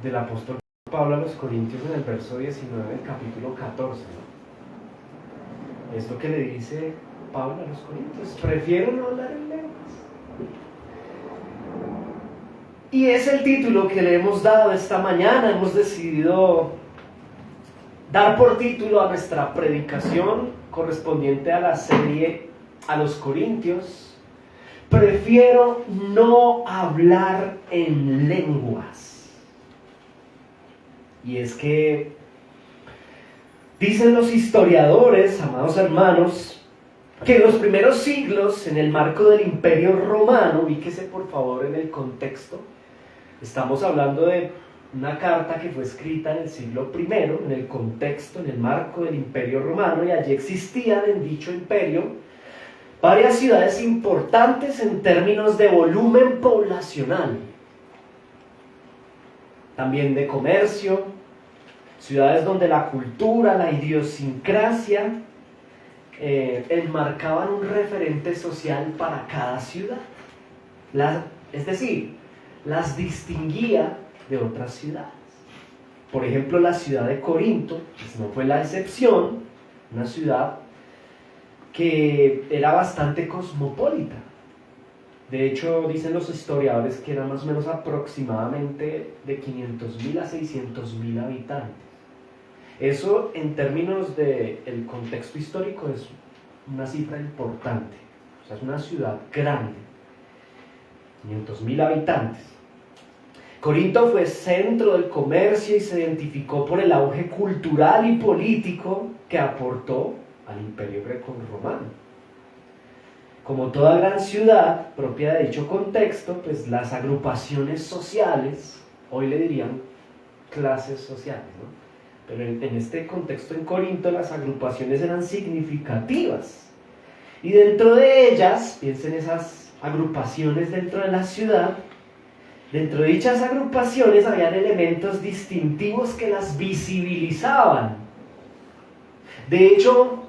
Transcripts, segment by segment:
del apóstol Pablo a los Corintios en el verso 19 del capítulo 14, ¿no? Es lo que le dice Pablo a los Corintios: prefiero no hablar en lenguas. Y es el título que le hemos dado esta mañana. Hemos decidido dar por título a nuestra predicación correspondiente a la serie a los Corintios: prefiero no hablar en lenguas. Y es que dicen los historiadores, amados hermanos, que en los primeros siglos, en el marco del Imperio Romano, ubíquese por favor en el contexto, estamos hablando de una carta que fue escrita en el siglo I, en el contexto, en el marco del Imperio Romano, y allí existían en dicho imperio varias ciudades importantes en términos de volumen poblacional, también de comercio, ciudades donde la cultura, la idiosincrasia enmarcaban un referente social para cada ciudad. Es decir, las distinguía de otras ciudades. Por ejemplo, la ciudad de Corinto, pues no fue la excepción, una ciudad que era bastante cosmopolita. De hecho, dicen los historiadores que era más o menos aproximadamente de 500.000 a 600.000 habitantes. Eso, en términos del contexto histórico, es una cifra importante. O sea, es una ciudad grande, 500.000 habitantes. Corinto fue centro del comercio y se identificó por el auge cultural y político que aportó al Imperio Greco-Romano. Como toda gran ciudad propia de dicho contexto, pues las agrupaciones sociales, hoy le dirían clases sociales, ¿no? Pero en este contexto en Corinto las agrupaciones eran significativas. Y dentro de ellas, piensen esas agrupaciones dentro de la ciudad, dentro de dichas agrupaciones habían elementos distintivos que las visibilizaban. De hecho,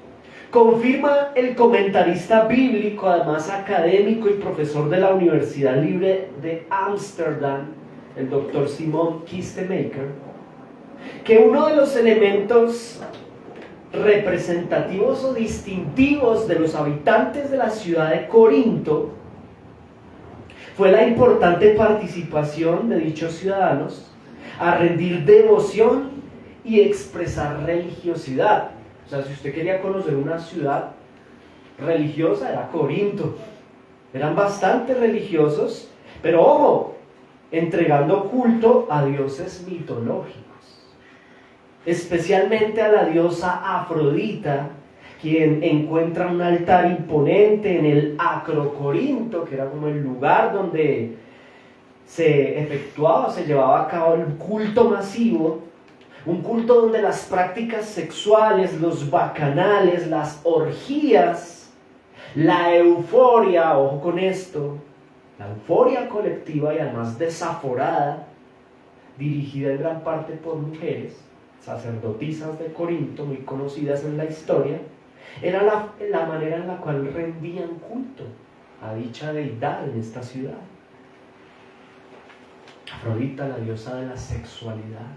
confirma el comentarista bíblico, además académico y profesor de la Universidad Libre de Ámsterdam, el Dr. Simon Kistemaker, que uno de los elementos representativos o distintivos de los habitantes de la ciudad de Corinto fue la importante participación de dichos ciudadanos a rendir devoción y expresar religiosidad. O sea, si usted quería conocer una ciudad religiosa, era Corinto. Eran bastante religiosos, pero ojo, entregando culto a dioses mitológicos, especialmente a la diosa Afrodita, quien encuentra un altar imponente en el Acrocorinto, que era como el lugar donde se efectuaba, se llevaba a cabo el culto masivo, un culto donde las prácticas sexuales, los bacanales, las orgías, la euforia, ojo con esto, la euforia colectiva y además desaforada, dirigida en gran parte por mujeres, sacerdotisas de Corinto, muy conocidas en la historia, era la manera en la cual rendían culto a dicha deidad en esta ciudad. Afrodita, la diosa de la sexualidad.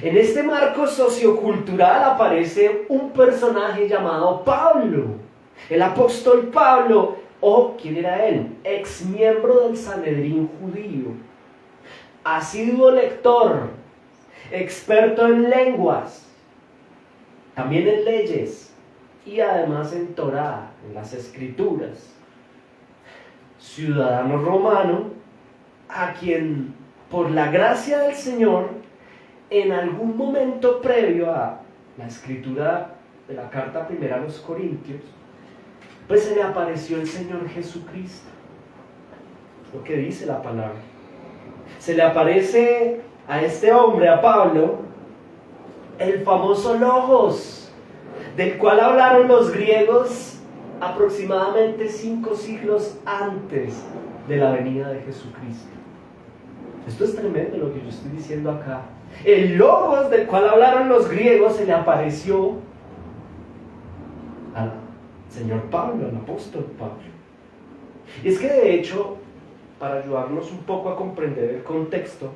En este marco sociocultural aparece un personaje llamado Pablo, el apóstol Pablo, o ¿quién era él? Ex miembro del Sanedrín judío, asiduo lector, experto en lenguas, también en leyes y además en Torá, en las escrituras. Ciudadano romano, a quien por la gracia del Señor, en algún momento previo a la escritura de la carta primera a los Corintios, pues se le apareció el Señor Jesucristo. Lo que dice la palabra. Se le aparece a este hombre, a Pablo, el famoso Logos, del cual hablaron los griegos aproximadamente 5 siglos antes de la venida de Jesucristo. Esto es tremendo lo que yo estoy diciendo acá. El Logos del cual hablaron los griegos se le apareció al Señor Pablo, al apóstol Pablo. Y es que de hecho, para ayudarnos un poco a comprender el contexto,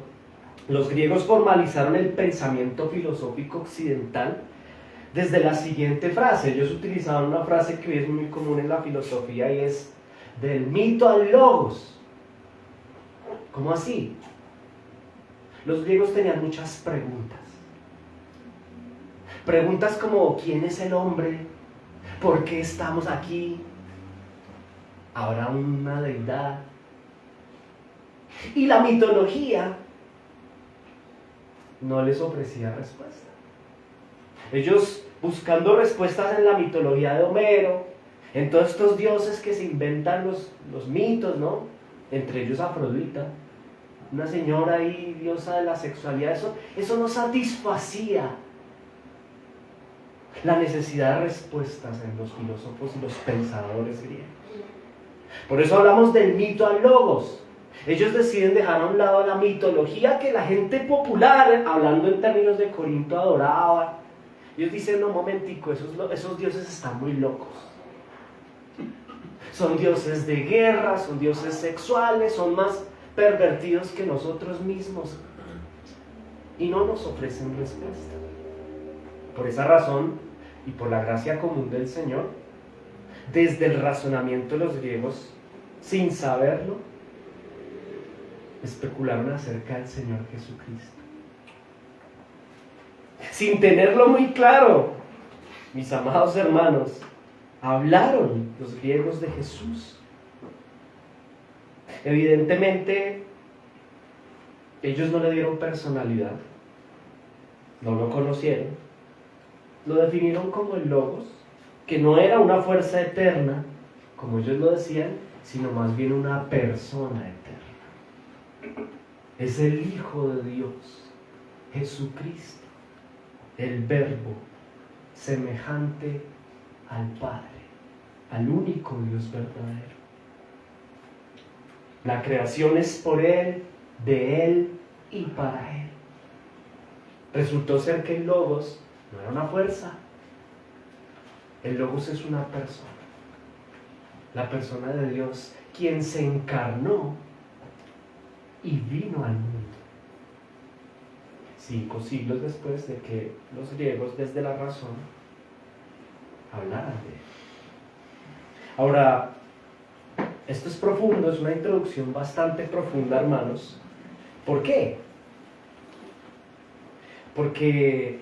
Los griegos formalizaron el pensamiento filosófico occidental desde la siguiente frase. Ellos utilizaban una frase que hoy es muy común en la filosofía y es del mito al logos. ¿Cómo así? Los griegos tenían muchas preguntas. Preguntas como ¿quién es el hombre? ¿Por qué estamos aquí? ¿Habrá una deidad? Y la mitología no les ofrecía respuesta. Ellos buscando respuestas en la mitología de Homero, en todos estos dioses que se inventan los mitos, ¿no? Entre ellos Afrodita, una señora ahí, diosa de la sexualidad, eso no satisfacía la necesidad de respuestas en los filósofos y los pensadores griegos. Por eso hablamos del mito al logos. Ellos deciden dejar a un lado la mitología que la gente popular, hablando en términos de Corinto, adoraba. Ellos dicen, no, un momentico, esos dioses están muy locos. Son dioses de guerra, son dioses sexuales, son más pervertidos que nosotros mismos. Y no nos ofrecen respuesta. Por esa razón, y por la gracia común del Señor, desde el razonamiento de los griegos, sin saberlo, especularon acerca del Señor Jesucristo. Sin tenerlo muy claro, mis amados hermanos, hablaron los griegos de Jesús. Evidentemente, ellos no le dieron personalidad, no lo conocieron, lo definieron como el Logos, que no era una fuerza eterna, como ellos lo decían, sino más bien una persona eterna. Es el Hijo de Dios, Jesucristo, el Verbo, semejante al Padre, al único Dios verdadero. La creación es por Él, de Él y para Él. Resultó ser que el Logos no era una fuerza. El Logos es una persona. La persona de Dios, quien se encarnó y vino al mundo. 5 siglos después de que los griegos, desde la razón, hablaran de Él. Ahora, esto es profundo, es una introducción bastante profunda, hermanos. ¿Por qué? Porque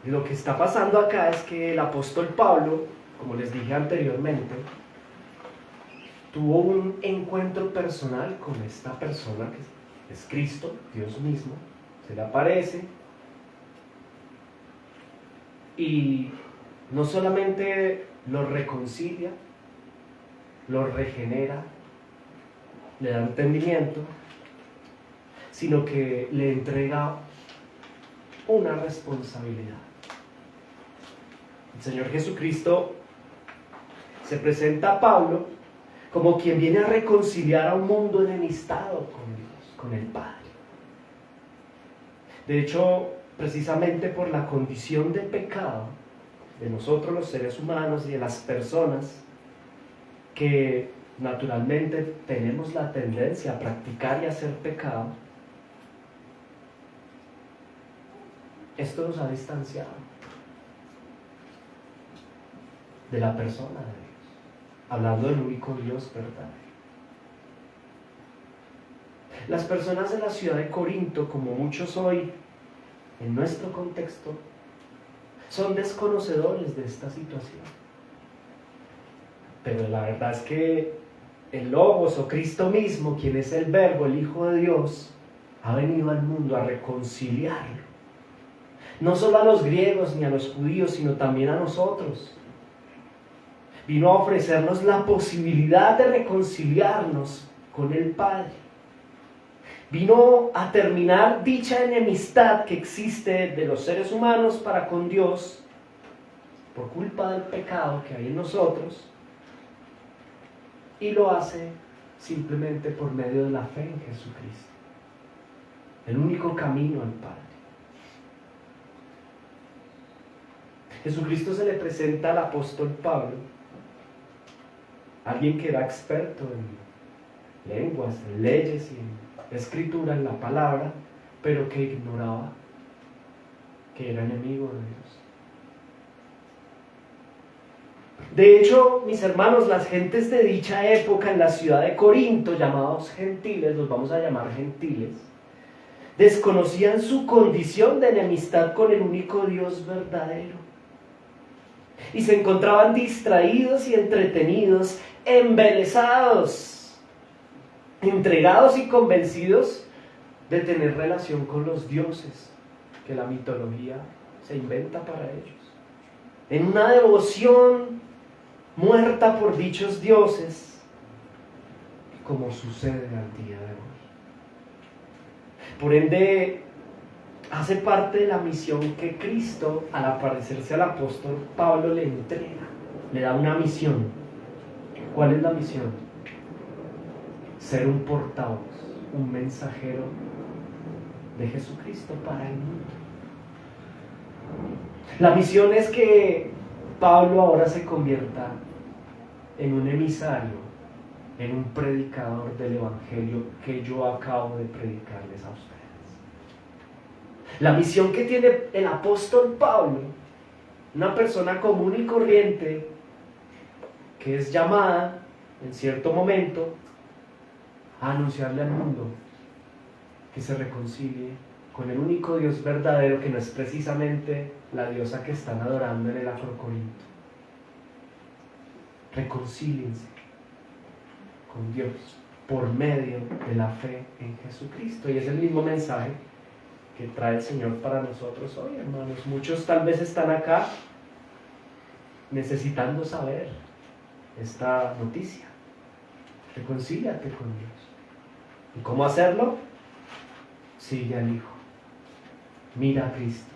lo que está pasando acá es que el apóstol Pablo, como les dije anteriormente, tuvo un encuentro personal con esta persona que es Cristo, Dios mismo. Se le aparece y no solamente lo reconcilia, lo regenera, le da entendimiento, sino que le entrega una responsabilidad. El Señor Jesucristo se presenta a Pablo como quien viene a reconciliar a un mundo enemistado con Dios, con el Padre. De hecho, precisamente por la condición de pecado de nosotros los seres humanos y de las personas que naturalmente tenemos la tendencia a practicar y hacer pecado, esto nos ha distanciado de la persona de Dios, hablando del único Dios verdadero. Las personas de la ciudad de Corinto, como muchos hoy en nuestro contexto, son desconocedores de esta situación. Pero la verdad es que el Logos o Cristo mismo, quien es el Verbo, el Hijo de Dios, ha venido al mundo a reconciliarlo. No solo a los griegos ni a los judíos, sino también a nosotros. Vino a ofrecernos la posibilidad de reconciliarnos con el Padre. Vino a terminar dicha enemistad que existe de los seres humanos para con Dios por culpa del pecado que hay en nosotros, y lo hace simplemente por medio de la fe en Jesucristo, el único camino al Padre. Jesucristo se le presenta al apóstol Pablo, alguien que era experto en lenguas, en leyes y en escritura, en la palabra, pero que ignoraba que era enemigo de Dios. De hecho, mis hermanos, las gentes de dicha época en la ciudad de Corinto, llamados gentiles, los vamos a llamar gentiles, desconocían su condición de enemistad con el único Dios verdadero. Y se encontraban distraídos y entretenidos, embelesados, entregados y convencidos de tener relación con los dioses que la mitología se inventa para ellos. En una devoción muerta por dichos dioses, como sucede al día de hoy. Por ende, hace parte de la misión que Cristo, al aparecerse al apóstol Pablo, le entrega. Le da una misión. ¿Cuál es la misión? Ser un portavoz, un mensajero de Jesucristo para el mundo. La misión es que Pablo ahora se convierta en un emisario, en un predicador del Evangelio que yo acabo de predicarles a ustedes. La misión que tiene el apóstol Pablo, una persona común y corriente, que es llamada en cierto momento a anunciarle al mundo que se reconcilie con el único Dios verdadero, que no es precisamente la diosa que están adorando en el Afrocorinto. Reconcíliense con Dios por medio de la fe en Jesucristo. Y es el mismo mensaje que trae el Señor para nosotros hoy, hermanos. Muchos tal vez están acá necesitando saber esta noticia. Reconcíliate con Dios. ¿Y cómo hacerlo? Sigue al Hijo. Mira a Cristo,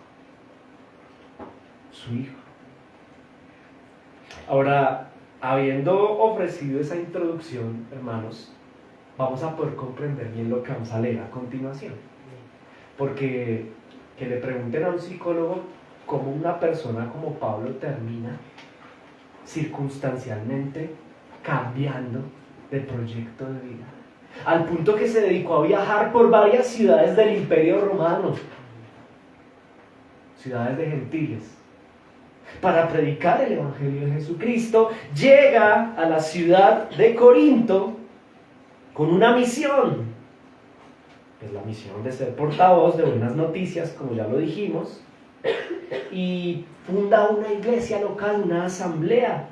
su Hijo. Ahora, habiendo ofrecido esa introducción, hermanos, vamos a poder comprender bien lo que vamos a leer a continuación. Porque que le pregunten a un psicólogo cómo una persona como Pablo termina circunstancialmente cambiando de proyecto de vida, al punto que se dedicó a viajar por varias ciudades del Imperio Romano, ciudades de gentiles, para predicar el Evangelio de Jesucristo. Llega a la ciudad de Corinto con una misión. Es la misión de ser portavoz de buenas noticias, como ya lo dijimos, y funda una iglesia local, una asamblea,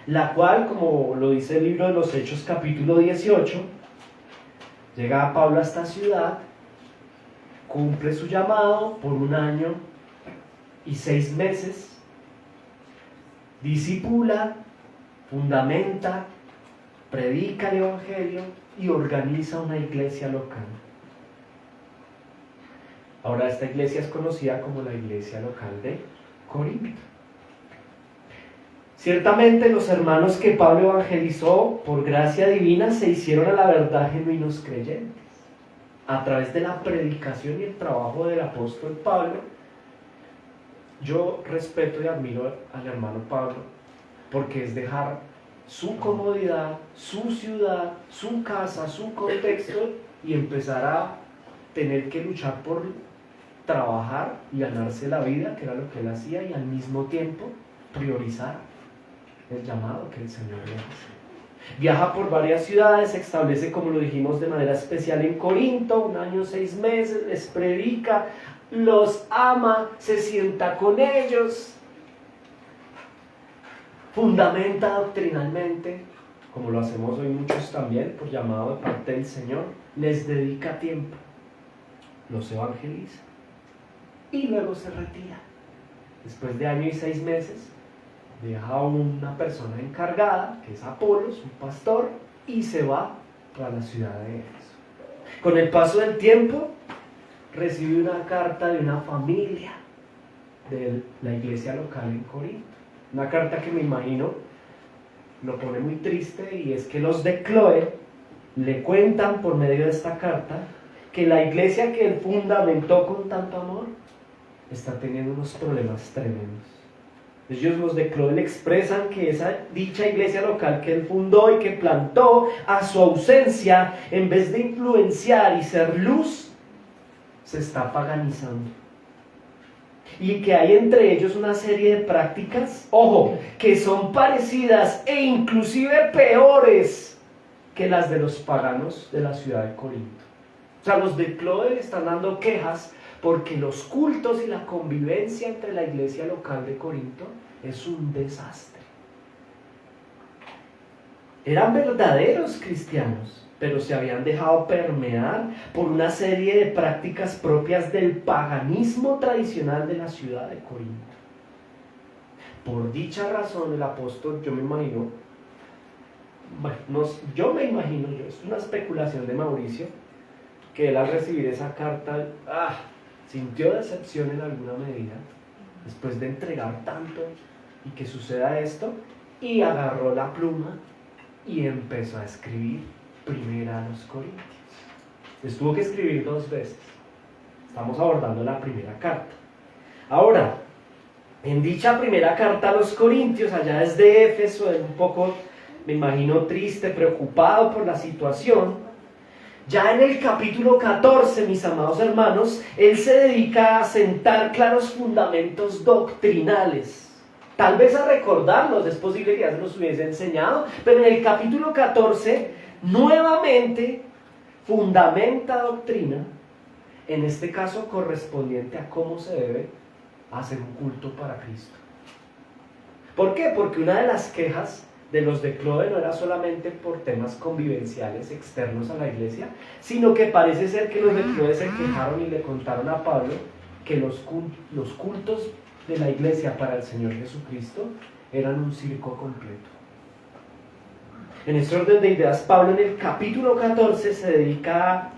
la cual, como lo dice el libro de los Hechos capítulo 18, llega a Pablo a esta ciudad, cumple su llamado por 1 año y 6 meses, discipula, fundamenta, predica el Evangelio y organiza una iglesia local. Ahora esta iglesia es conocida como la iglesia local de Corinto. Ciertamente los hermanos que Pablo evangelizó por gracia divina se hicieron a la verdad genuinos creyentes. A través de la predicación y el trabajo del apóstol Pablo, yo respeto y admiro al hermano Pablo, porque es dejar su comodidad, su ciudad, su casa, su contexto, y empezar a tener que luchar por trabajar y ganarse la vida, que era lo que él hacía, y al mismo tiempo priorizar el llamado que el Señor le hace. Viaja por varias ciudades, se establece, como lo dijimos, de manera especial en Corinto, 1 año 6 meses, les predica, los ama, se sienta con ellos, fundamenta doctrinalmente, como lo hacemos hoy muchos también, por llamado de parte del Señor, les dedica tiempo, los evangeliza y luego se retira. Después de 1 año y 6 meses, deja a una persona encargada, que es Apolos, un pastor, y se va a la ciudad de Éfeso. Con el paso del tiempo, recibe una carta de una familia de la iglesia local en Corinto. Una carta que me imagino lo pone muy triste, y es que los de Cloé le cuentan por medio de esta carta que la iglesia que él fundamentó con tanto amor está teniendo unos problemas tremendos. Ellos, los de Cloé, le expresan que esa dicha iglesia local que él fundó y que plantó, a su ausencia, en vez de influenciar y ser luz, se está paganizando. Y que hay entre ellos una serie de prácticas, ojo, que son parecidas e inclusive peores que las de los paganos de la ciudad de Corinto. O sea, los de Cloe están dando quejas porque los cultos y la convivencia entre la iglesia local de Corinto es un desastre. Eran verdaderos cristianos, pero se habían dejado permear por una serie de prácticas propias del paganismo tradicional de la ciudad de Corinto. Por dicha razón, el apóstol, yo me imagino, es una especulación de Mauricio, que él al recibir esa carta, sintió decepción en alguna medida, después de entregar tanto y que suceda esto, y agarró la pluma y empezó a escribir primera a los Corintios. Les tuvo que escribir 2 veces. Estamos abordando la primera carta. Ahora, en dicha primera carta a los Corintios, allá desde Éfeso, él un poco, me imagino, triste, preocupado por la situación. Ya en el capítulo 14, mis amados hermanos, él se dedica a sentar claros fundamentos doctrinales. Tal vez a recordarlos, es posible que ya se los hubiese enseñado, pero en el capítulo 14, nuevamente fundamenta doctrina, en este caso correspondiente a cómo se debe hacer un culto para Cristo. ¿Por qué? Porque una de las quejas de los de Cloe no era solamente por temas convivenciales externos a la iglesia, sino que parece ser que los de Cloe se quejaron y le contaron a Pablo que los cultos de la iglesia para el Señor Jesucristo eran un circo completo. En ese orden de ideas, Pablo en el capítulo 14 se dedica a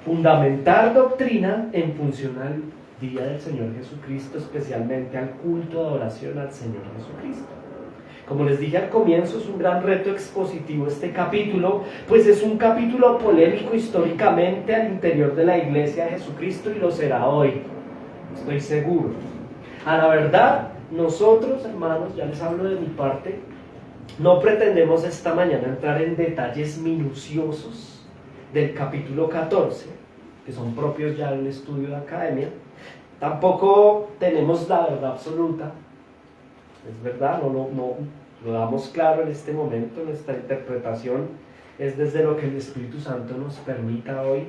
fundamentar doctrina en función al día del Señor Jesucristo, especialmente al culto de adoración al Señor Jesucristo. Como les dije al comienzo, es un gran reto expositivo este capítulo, pues es un capítulo polémico históricamente al interior de la iglesia de Jesucristo y lo será hoy, estoy seguro. A la verdad, nosotros, hermanos, ya les hablo de mi parte, no pretendemos esta mañana entrar en detalles minuciosos del capítulo 14, que son propios ya del estudio de academia. Tampoco tenemos la verdad absoluta, es verdad, no lo damos claro en este momento. Nuestra interpretación es desde lo que el Espíritu Santo nos permita hoy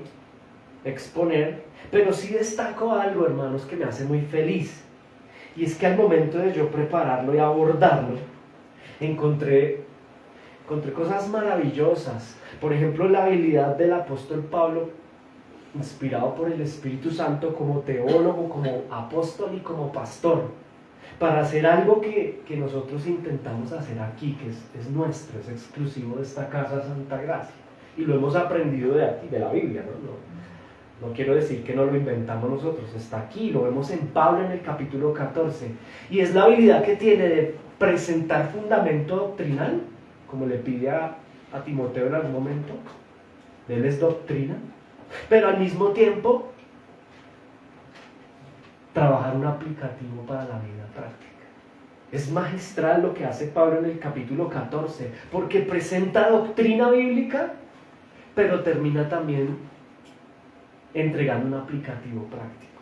exponer, pero sí destaco algo, hermanos, que me hace muy feliz, y es que al momento de yo prepararlo y abordarlo, encontré cosas maravillosas. Por ejemplo, la habilidad del apóstol Pablo, inspirado por el Espíritu Santo como teólogo, como apóstol y como pastor, para hacer algo que nosotros intentamos hacer aquí, que es nuestro, es exclusivo de esta casa Santa Gracia, y lo hemos aprendido de aquí, de la Biblia, no quiero decir que no lo inventamos nosotros, está aquí, lo vemos en Pablo en el capítulo 14, y es la habilidad que tiene de presentar fundamento doctrinal, como le pide a Timoteo en algún momento. Él es doctrina, pero al mismo tiempo trabajar un aplicativo para la vida práctica. Es magistral lo que hace Pablo en el capítulo 14, porque presenta doctrina bíblica, pero termina también entregando un aplicativo práctico,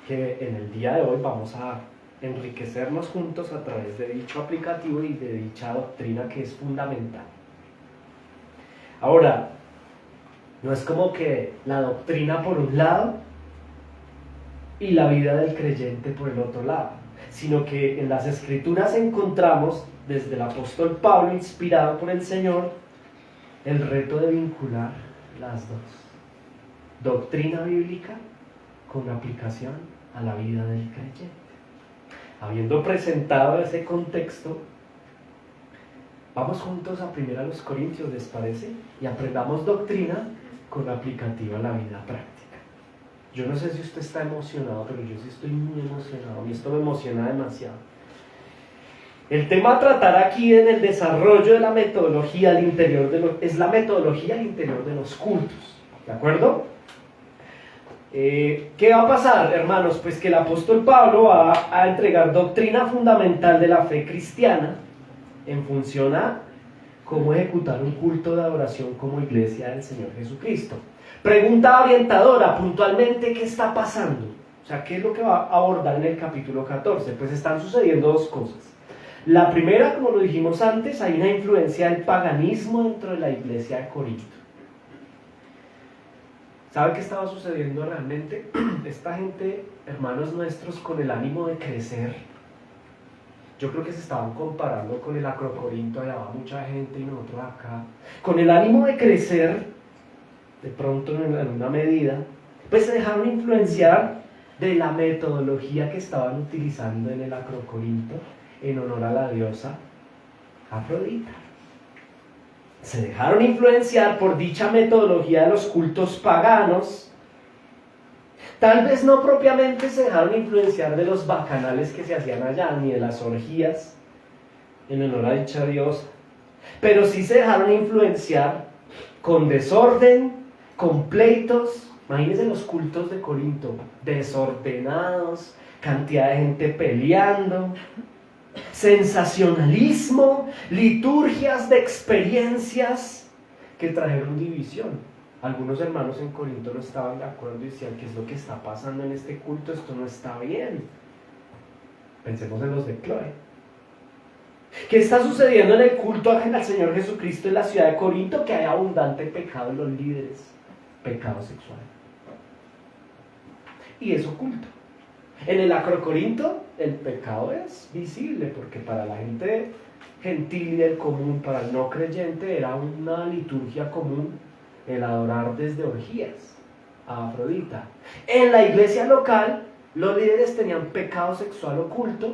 que en el día de hoy vamos a enriquecernos juntos a través de dicho aplicativo y de dicha doctrina que es fundamental. Ahora, no es como que la doctrina por un lado y la vida del creyente por el otro lado, sino que en las Escrituras encontramos, desde el apóstol Pablo, inspirado por el Señor, el reto de vincular las dos: doctrina bíblica con aplicación a la vida del creyente. Habiendo presentado ese contexto, vamos juntos a 1 Corintios, ¿les parece? Y aprendamos doctrina con aplicativo a la vida práctica. Yo no sé si usted está emocionado, pero yo sí estoy muy emocionado. A mí esto me emociona demasiado. El tema a tratar aquí en el desarrollo de la metodología al interior es la metodología al interior de los cultos. ¿De acuerdo? ¿Qué va a pasar, hermanos? Pues que el apóstol Pablo va a entregar doctrina fundamental de la fe cristiana en función a cómo ejecutar un culto de adoración como iglesia del Señor Jesucristo. Pregunta orientadora, puntualmente, ¿qué está pasando? O sea, ¿qué es lo que va a abordar en el capítulo 14? Pues están sucediendo dos cosas. La primera, como lo dijimos antes, hay una influencia del paganismo dentro de la iglesia de Corinto. ¿Sabe qué estaba sucediendo realmente? Esta gente, hermanos nuestros, con el ánimo de crecer, yo creo que se estaban comparando con el Acrocorinto, allá va mucha gente y nosotros acá. Con el ánimo de crecer, de pronto en una medida, pues se dejaron influenciar de la metodología que estaban utilizando en el Acrocorinto en honor a la diosa Afrodita. Se dejaron influenciar por dicha metodología de los cultos paganos. Tal vez no propiamente se dejaron influenciar de los bacanales que se hacían allá, ni de las orgías en honor a dicha diosa, pero sí se dejaron influenciar con desorden, con pleitos. Imagínense los cultos de Corinto, desordenados, cantidad de gente peleando, sensacionalismo, liturgias de experiencias que trajeron división. Algunos hermanos en Corinto no estaban de acuerdo y decían: ¿qué es lo que está pasando en este culto? Esto no está bien. Pensemos en los de Chloe. ¿Qué está sucediendo en el culto al Señor Jesucristo en la ciudad de Corinto? Que hay abundante pecado en los líderes, pecado sexual. Y es oculto. En el Acrocorinto el pecado es visible, porque para la gente gentil y del común, para el no creyente, era una liturgia común el adorar desde orgías a Afrodita. En la iglesia local, los líderes tenían pecado sexual oculto,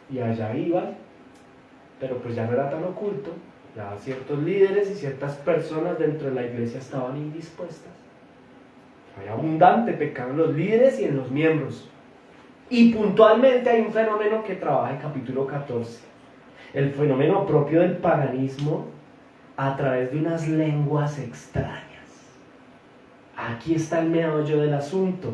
y allá iban, pero pues ya no era tan oculto. Ya ciertos líderes y ciertas personas dentro de la iglesia estaban indispuestas. Hay abundante pecado en los líderes y en los miembros. Y puntualmente hay un fenómeno que trabaja en capítulo 14. El fenómeno propio del paganismo a través de unas lenguas extrañas. Aquí está el meollo del asunto.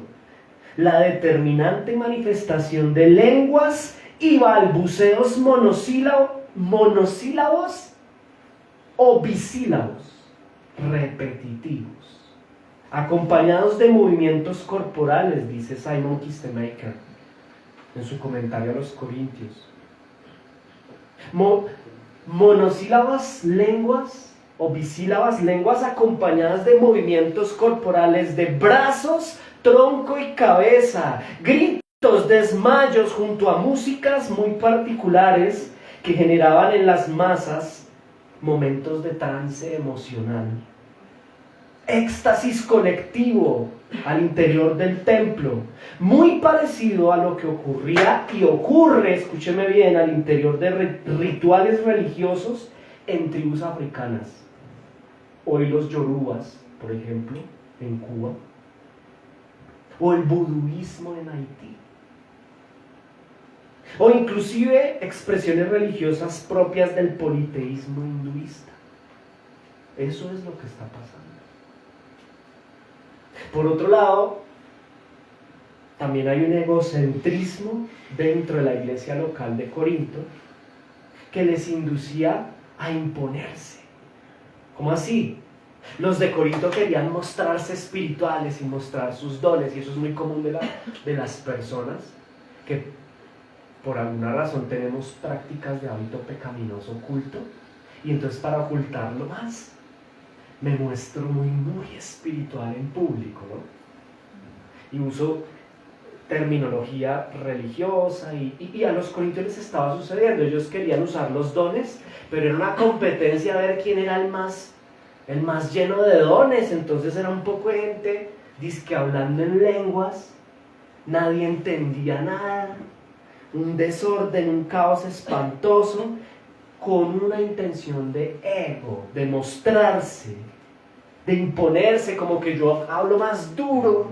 La determinante manifestación de lenguas y balbuceos monosílabos o bisílabos repetitivos, acompañados de movimientos corporales, dice Simon Kistemaker en su comentario a los Corintios. Monosílabas lenguas o bisílabas lenguas acompañadas de movimientos corporales de brazos, tronco y cabeza, gritos, desmayos junto a músicas muy particulares que generaban en las masas momentos de trance emocional. Éxtasis colectivo al interior del templo, muy parecido a lo que ocurría y ocurre, escúcheme bien, al interior de rituales religiosos en tribus africanas. Hoy los yorubas, por ejemplo, en Cuba, o el vuduismo en Haití, o inclusive expresiones religiosas propias del politeísmo hinduista. Eso es lo que está pasando. Por otro lado, también hay un egocentrismo dentro de la iglesia local de Corinto que les inducía a imponerse. ¿Cómo así? Los de Corinto querían mostrarse espirituales y mostrar sus dones, y eso es muy común de las personas que por alguna razón tenemos prácticas de hábito pecaminoso oculto, y entonces para ocultarlo más me muestro muy espiritual en público, ¿no? Y uso terminología religiosa y a los corintios les estaba sucediendo. Ellos querían usar los dones, pero era una competencia a ver quién era el más lleno de dones. Entonces era un poco de gente dizque hablando en lenguas, nadie entendía nada, un desorden, un caos espantoso, con una intención de ego, de mostrarse, de imponerse, como que yo hablo más duro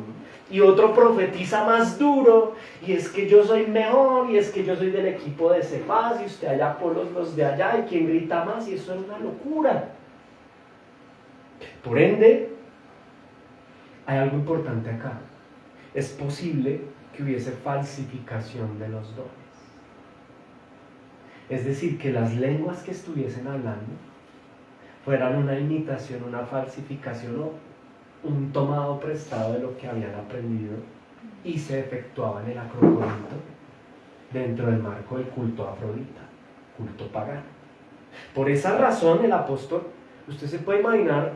y otro profetiza más duro, y es que yo soy mejor, y es que yo soy del equipo de Cefas, y usted allá por los de allá, y quien grita más, y eso es una locura. Por ende, hay algo importante acá. Es posible que hubiese falsificación de los dones. Es decir, que las lenguas que estuviesen hablando fueran una imitación, una falsificación un tomado prestado de lo que habían aprendido y se efectuaba en el Acrocorinto dentro del marco del culto a Afrodita, culto pagano. Por esa razón el apóstol, usted se puede imaginar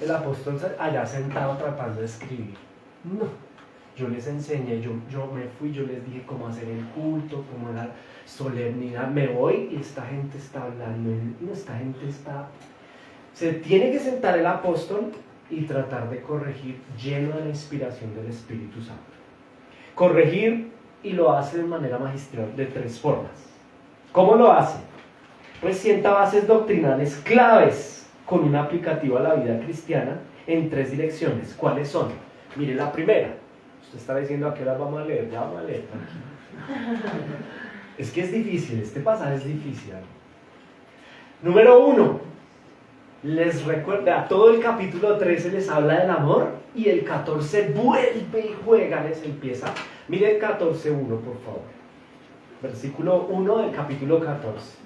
el apóstol allá sentado tratando de escribir. No, yo les enseñé, yo me fui, yo les dije cómo hacer el culto, cómo era solemnidad, me voy y esta gente está hablando, no, esta gente está... Se tiene que sentar el apóstol y tratar de corregir lleno de la inspiración del Espíritu Santo. Corregir, y lo hace de manera magistral de 3 formas. ¿Cómo lo hace? Pues sienta bases doctrinales claves con un aplicativo a la vida cristiana en 3 direcciones. ¿Cuáles son? Mire, la primera. Usted está diciendo a qué hora vamos a leer. Ya vamos a leer, tranquilo. Es que es difícil, este pasaje es difícil. Número 1. Les recuerda, todo el capítulo 13 les habla del amor y el 14 vuelve y juega, les empieza. Mire el 14.1, por favor. Versículo 1 del capítulo 14.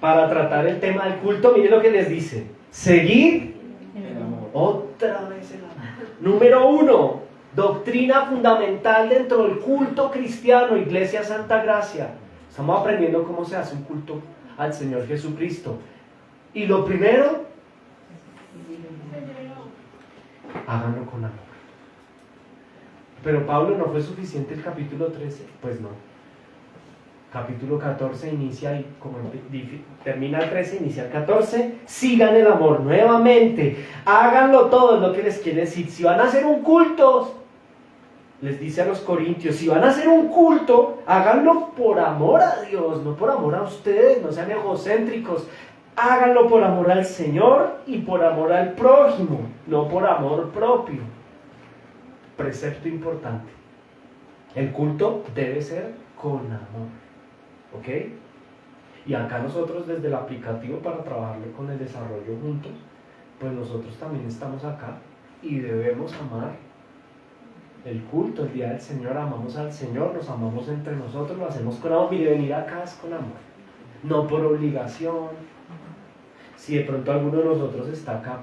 Para tratar el tema del culto, mire lo que les dice. Seguid el amor. Otra vez el amor. Número 1, doctrina fundamental dentro del culto cristiano, Iglesia Santa Gracia. Estamos aprendiendo cómo se hace un culto al Señor Jesucristo. Y lo primero, háganlo con amor. Pero Pablo, ¿no fue suficiente el capítulo 13? Pues no. Capítulo 14 inicia y como termina el 13, inicia el 14. Sigan el amor nuevamente. Háganlo todo, es lo que les quiere decir. Si van a hacer un culto, les dice a los corintios, si van a hacer un culto, háganlo por amor a Dios, no por amor a ustedes, no sean egocéntricos. Háganlo por amor al Señor y por amor al prójimo, no por amor propio. Precepto importante. El culto debe ser con amor. ¿Ok? Y acá nosotros desde el aplicativo para trabajarlo con el desarrollo juntos, pues nosotros también estamos acá y debemos amar el culto, el día del Señor. Amamos al Señor, nos amamos entre nosotros, lo hacemos con amor. Mire, venir acá es con amor, no por obligación. Si de pronto alguno de nosotros está acá,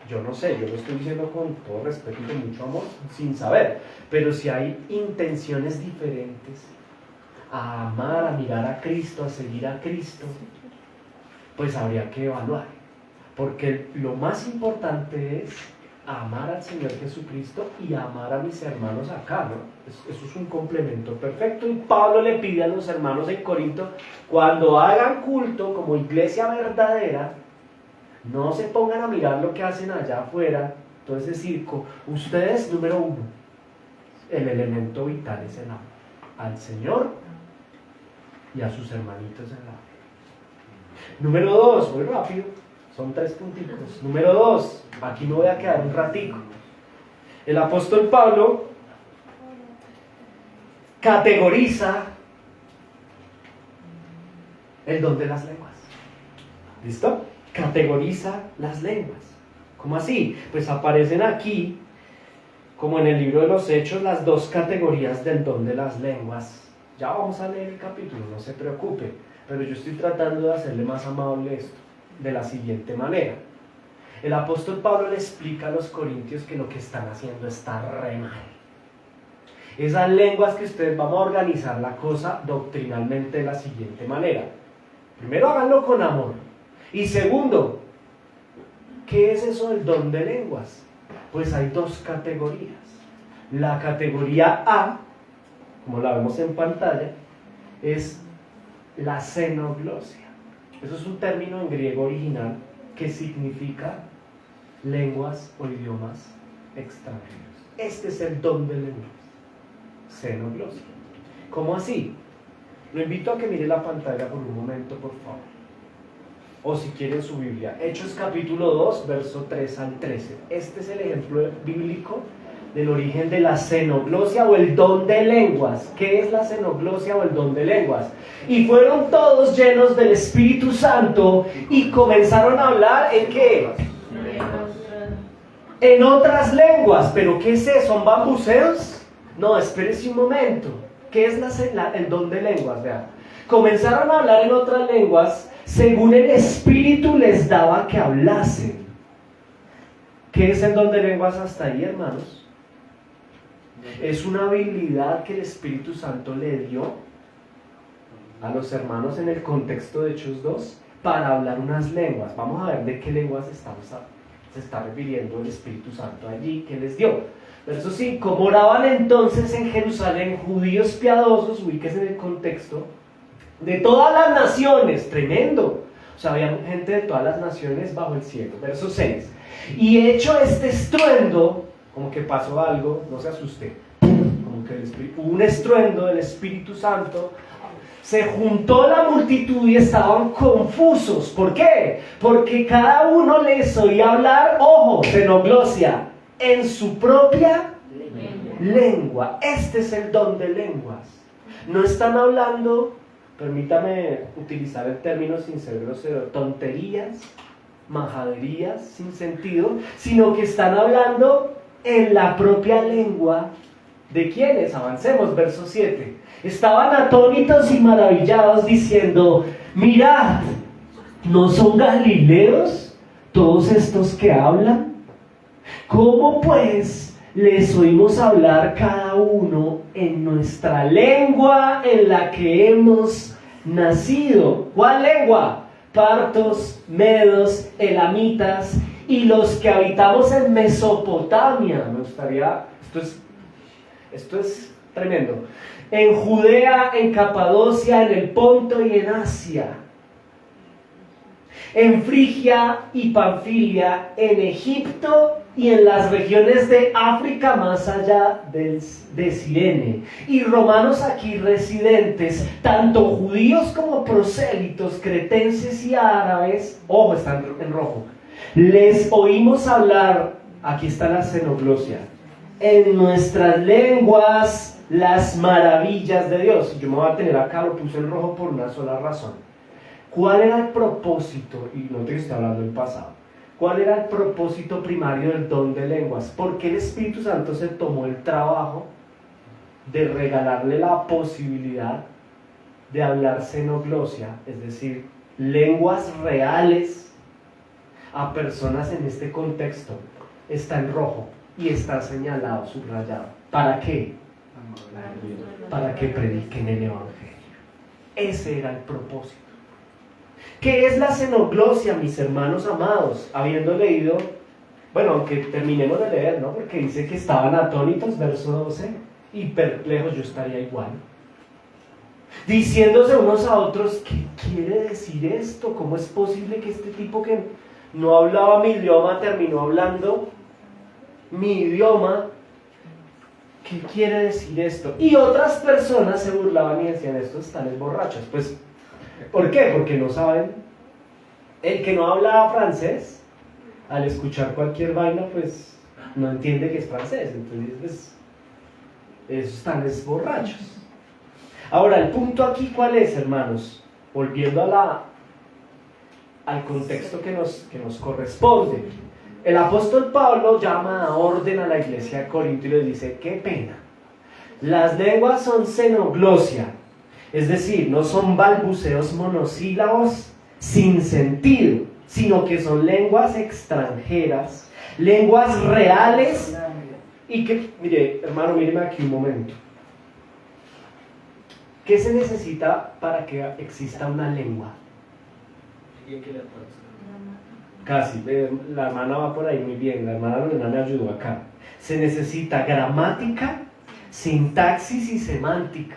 yo no sé, yo lo estoy diciendo con todo respeto y con mucho amor, sin saber, pero si hay intenciones diferentes a amar, a mirar a Cristo, a seguir a Cristo, pues habría que evaluar, porque lo más importante es amar al Señor Jesucristo y amar a mis hermanos acá, ¿no? Eso es un complemento perfecto. Y Pablo le pide a los hermanos en Corinto, cuando hagan culto como iglesia verdadera, no se pongan a mirar lo que hacen allá afuera, todo ese circo. Ustedes, número 1, el elemento vital es el amor al Señor y a sus hermanitos en la fe. Número 2, muy rápido, son 3 puntitos. Número 2, aquí me voy a quedar un ratico. El apóstol Pablo categoriza el don de las lenguas. ¿Listo? Categoriza las lenguas. ¿Cómo así? Pues aparecen aquí, como en el libro de los Hechos, las 2 categorías del don de las lenguas. Ya vamos a leer el capítulo, no se preocupe, pero yo estoy tratando de hacerle más amable esto, de la siguiente manera. El apóstol Pablo le explica a los corintios que lo que están haciendo está re mal. Esas lenguas que ustedes, vamos a organizar la cosa doctrinalmente de la siguiente manera. Primero, háganlo con amor. Y segundo, ¿qué es eso del don de lenguas? Pues hay 2 categorías. La categoría A, como la vemos en pantalla, es la xenoglosia. Eso es un término en griego original que significa lenguas o idiomas extranjeros. Este es el don de lenguas, xenoglosia. ¿Cómo así? Lo invito a que mire la pantalla por un momento, por favor. O si quieren su Biblia. Hechos capítulo 2, verso 3 al 13. Este es el ejemplo bíblico del origen de la xenoglosia o el don de lenguas. ¿Qué es la xenoglosia o el don de lenguas? Y fueron todos llenos del Espíritu Santo y comenzaron a hablar ¿en qué? En otras lenguas. ¿Pero qué es eso? ¿Son bambuceos? No, espérese un momento. ¿Qué es el don de lenguas? Vean. Comenzaron a hablar en otras lenguas según el Espíritu les daba que hablasen. ¿Qué es el don de lenguas hasta ahí, hermanos? Es una habilidad que el Espíritu Santo le dio a los hermanos en el contexto de Hechos 2 para hablar unas lenguas. Vamos a ver de qué lenguas se está refiriendo el Espíritu Santo allí que les dio. Verso 5, moraban entonces en Jerusalén judíos piadosos, ubíquense en el contexto, de todas las naciones, tremendo. O sea, había gente de todas las naciones bajo el cielo. Verso 6, y hecho este estruendo, como que pasó algo, no se asuste, como que hubo un estruendo del Espíritu Santo, se juntó la multitud y estaban confusos. ¿Por qué? Porque cada uno les oía hablar, ojo, xenoglosia, en su propia lengua. Este es el don de lenguas. No están hablando, permítame utilizar el término sin ser grosero, tonterías, majaderías sin sentido, sino que están hablando en la propia lengua. ¿De quiénes? Avancemos, verso 7. Estaban atónitos y maravillados diciendo, mirad, ¿no son galileos todos estos que hablan? ¿Cómo pues les oímos hablar cada uno en nuestra lengua en la que hemos nacido? ¿Cuál lengua? Partos, medos, elamitas y los que habitamos en Mesopotamia. Me gustaría, esto es tremendo. En Judea, en Capadocia, en el Ponto y en Asia, en Frigia y Panfilia, en Egipto y en las regiones de África más allá de Cirene, y romanos aquí residentes, tanto judíos como prosélitos, cretenses y árabes, ojo, están en rojo, les oímos hablar, aquí está la xenoglosia, en nuestras lenguas las maravillas de Dios. Yo me voy a tener acá, lo puse en rojo por una sola razón. ¿Cuál era el propósito? Y no te estoy hablando del pasado. ¿Cuál era el propósito primario del don de lenguas? ¿Por qué el Espíritu Santo se tomó el trabajo de regalarle la posibilidad de hablar xenoglosia, es decir, lenguas reales a personas en este contexto? Está en rojo y está señalado, subrayado. ¿Para qué? Para que prediquen el Evangelio. Ese era el propósito. ¿Qué es la xenoglosia, mis hermanos amados? Habiendo leído, bueno, aunque terminemos de leer, ¿no? Porque dice que estaban atónitos, verso 12, y perplejos, yo estaría igual. Diciéndose unos a otros, ¿qué quiere decir esto? ¿Cómo es posible que este tipo que no hablaba mi idioma terminó hablando mi idioma? ¿Qué quiere decir esto? Y otras personas se burlaban y decían, estos están borrachos. Pues, ¿por qué? Porque no saben. El que no habla francés, al escuchar cualquier vaina, pues no entiende que es francés. Entonces, pues, esos están borrachos. Ahora, el punto aquí, ¿cuál es, hermanos? Volviendo al contexto que nos corresponde. El apóstol Pablo llama a orden a la iglesia de Corinto y les dice, qué pena, las lenguas son xenoglosia, es decir, no son balbuceos monosílabos sin sentido, sino que son lenguas extranjeras, lenguas reales, y que, mire, hermano, míreme aquí un momento. ¿Qué se necesita para que exista una lengua? Casi, la hermana va por ahí muy bien, la hermana Lorena me ayudó acá. Se necesita gramática, sintaxis y semántica.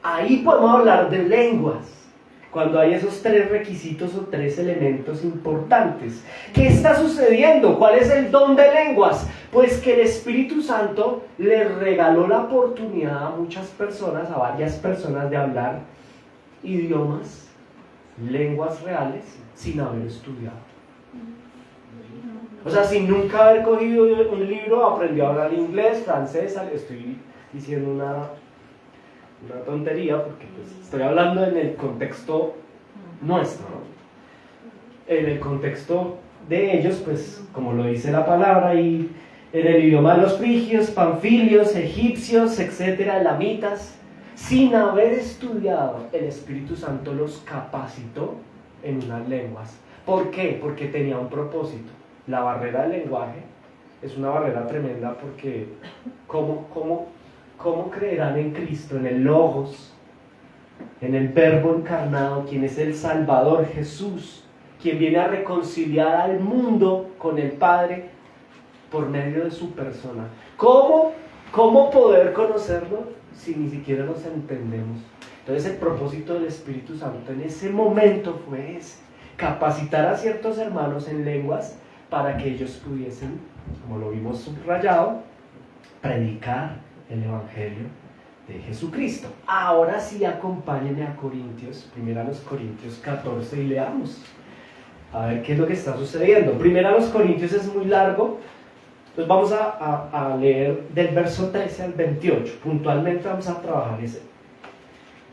Ahí podemos hablar de lenguas, cuando hay esos tres requisitos o tres elementos importantes. ¿Qué está sucediendo? ¿Cuál es el don de lenguas? Pues que el Espíritu Santo le regaló la oportunidad a muchas personas, a varias personas, de hablar idiomas, lenguas reales, sin haber estudiado. O sea, sin nunca haber cogido un libro, aprendió a hablar inglés, francés, estoy diciendo una tontería, porque pues, estoy hablando en el contexto nuestro, ¿no? En el contexto de ellos, pues, como lo dice la palabra, y en el idioma de los frigios, panfilios, egipcios, etcétera, elamitas, sin haber estudiado, el Espíritu Santo los capacitó en unas lenguas. ¿Por qué? Porque tenía un propósito. La barrera del lenguaje es una barrera tremenda porque ¿cómo creerán en Cristo, en el Logos, en el Verbo encarnado, quien es el Salvador Jesús, quien viene a reconciliar al mundo con el Padre por medio de su persona? ¿Cómo poder conocerlo si ni siquiera nos entendemos? Entonces el propósito del Espíritu Santo en ese momento fue ese: capacitar a ciertos hermanos en lenguas para que ellos pudiesen, como lo vimos subrayado, predicar el Evangelio de Jesucristo. Ahora sí, acompáñenme a Corintios, primera a los Corintios 14, y leamos a ver qué es lo que está sucediendo. Primera a los Corintios es muy largo, entonces vamos a leer del verso 13 al 28. Puntualmente vamos a trabajar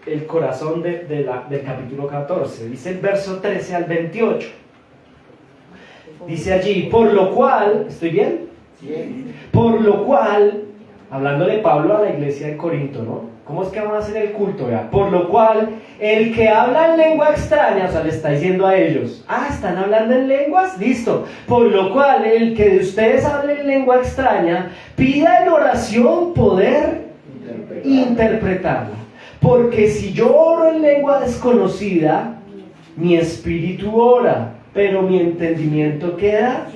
el corazón del capítulo 14. Dice el verso 13 al 28. Dice allí: por lo cual, ¿estoy bien? Sí. Por lo cual, hablando de Pablo a la iglesia de Corinto, ¿no? ¿Cómo es que van a hacer el culto? Vea. Por lo cual, el que habla en lengua extraña, o sea, le está diciendo a ellos: ¿están hablando en lenguas? Listo. Por lo cual, el que de ustedes hable en lengua extraña, pida en oración poder interpretarla. Porque si yo oro en lengua desconocida, mi espíritu ora, pero mi entendimiento queda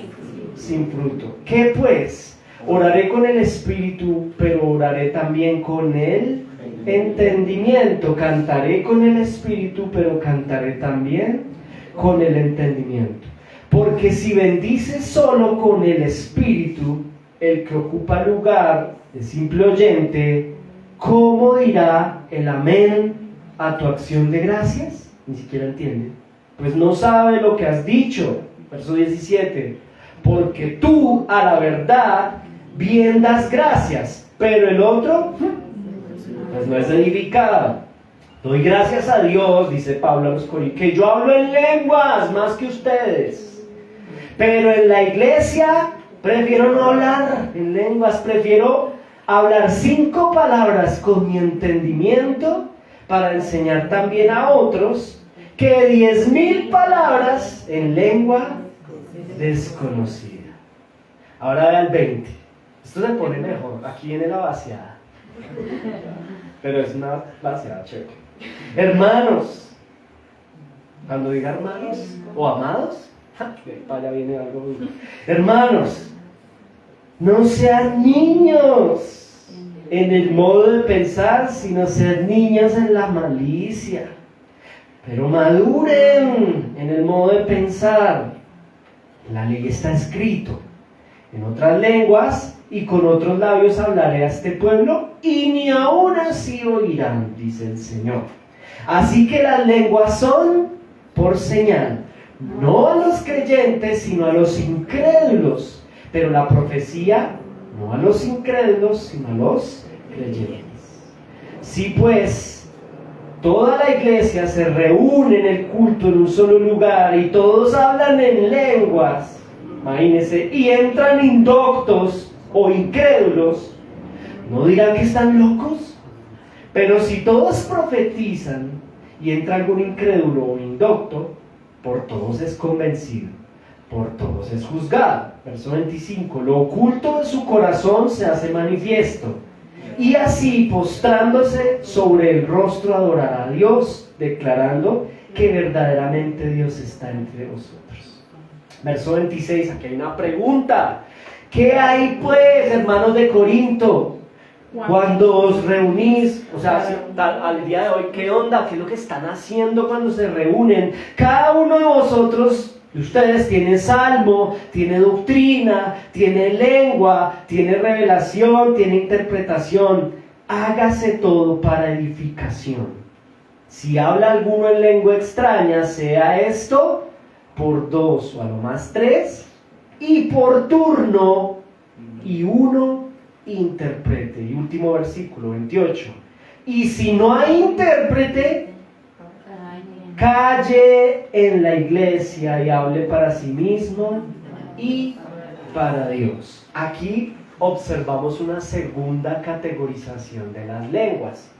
sin fruto. ¿Qué pues? Oraré con el espíritu, pero oraré también con el entendimiento. Cantaré con el espíritu, pero cantaré también con el entendimiento. Porque si bendices solo con el espíritu, el que ocupa lugar, el simple oyente, ¿cómo dirá el amén a tu acción de gracias? Ni siquiera entiende. Pues no sabe lo que has dicho. Verso 17. Porque tú, a la verdad, bien das gracias, pero el otro, pues no es edificado. Doy gracias a Dios, dice Pablo a los Corintios, que yo hablo en lenguas más que ustedes. Pero en la iglesia prefiero no hablar en lenguas, prefiero hablar 5 palabras con mi entendimiento para enseñar también a otros, que 10,000 palabras en lengua desconocida. Ahora ve al 20. Esto se pone mejor. Aquí viene la vaciada. Pero es una vaciada chévere. Hermanos. Cuando diga hermanos o amados, para allá viene algo muy bueno. Hermanos, no sean niños en el modo de pensar, sino ser niños en la malicia. Pero maduren en el modo de pensar. En la ley está escrito: en otras lenguas y con otros labios hablaré a este pueblo, y ni aún así oirán, dice el Señor. Así que las lenguas son por señal, no a los creyentes, sino a los incrédulos. Pero la profecía, no a los incrédulos, sino a los creyentes. Si pues toda la iglesia se reúne en el culto en un solo lugar y todos hablan en lenguas, imagínense, y entran indoctos o incrédulos, ¿no dirán que están locos? Pero si todos profetizan y entra algún incrédulo o indocto, por todos es convencido, por todos es juzgado. Verso 25: lo oculto de su corazón se hace manifiesto, y así, postrándose sobre el rostro, adorará a Dios, declarando que verdaderamente Dios está entre vosotros. Verso 26, aquí hay una pregunta. ¿Qué hay pues, hermanos de Corinto, cuando os reunís? O sea, al día de hoy, ¿qué onda? ¿Qué es lo que están haciendo cuando se reúnen? Cada uno de vosotros, ustedes, tiene salmo, tiene doctrina, tiene lengua, tiene revelación, tiene interpretación. Hágase todo para edificación. Si habla alguno en lengua extraña, sea esto por 2 o a lo más 3, y por turno, y uno interprete. Y último versículo, 28. Y si no hay intérprete, calle en la iglesia y hable para sí mismo y para Dios. Aquí observamos una segunda categorización de las lenguas.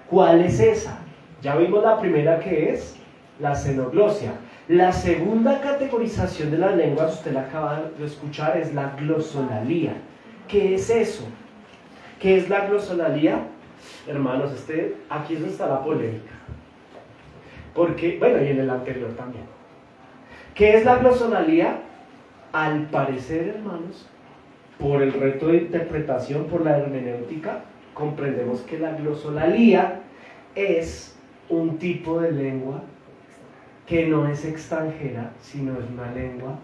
¿Cuál es esa? Ya vimos la primera, que es la xenoglosia. La segunda categorización de las lenguas, usted la acaba de escuchar, es la glosolalía. ¿Qué es eso? ¿Qué es la glosolalía? Hermanos, aquí es donde está la polémica. Porque, bueno, y en el anterior también. ¿Qué es la glosolalía? Al parecer, hermanos, por el reto de interpretación, por la hermenéutica, comprendemos que la glosolalía es un tipo de lengua que no es extranjera, sino es una lengua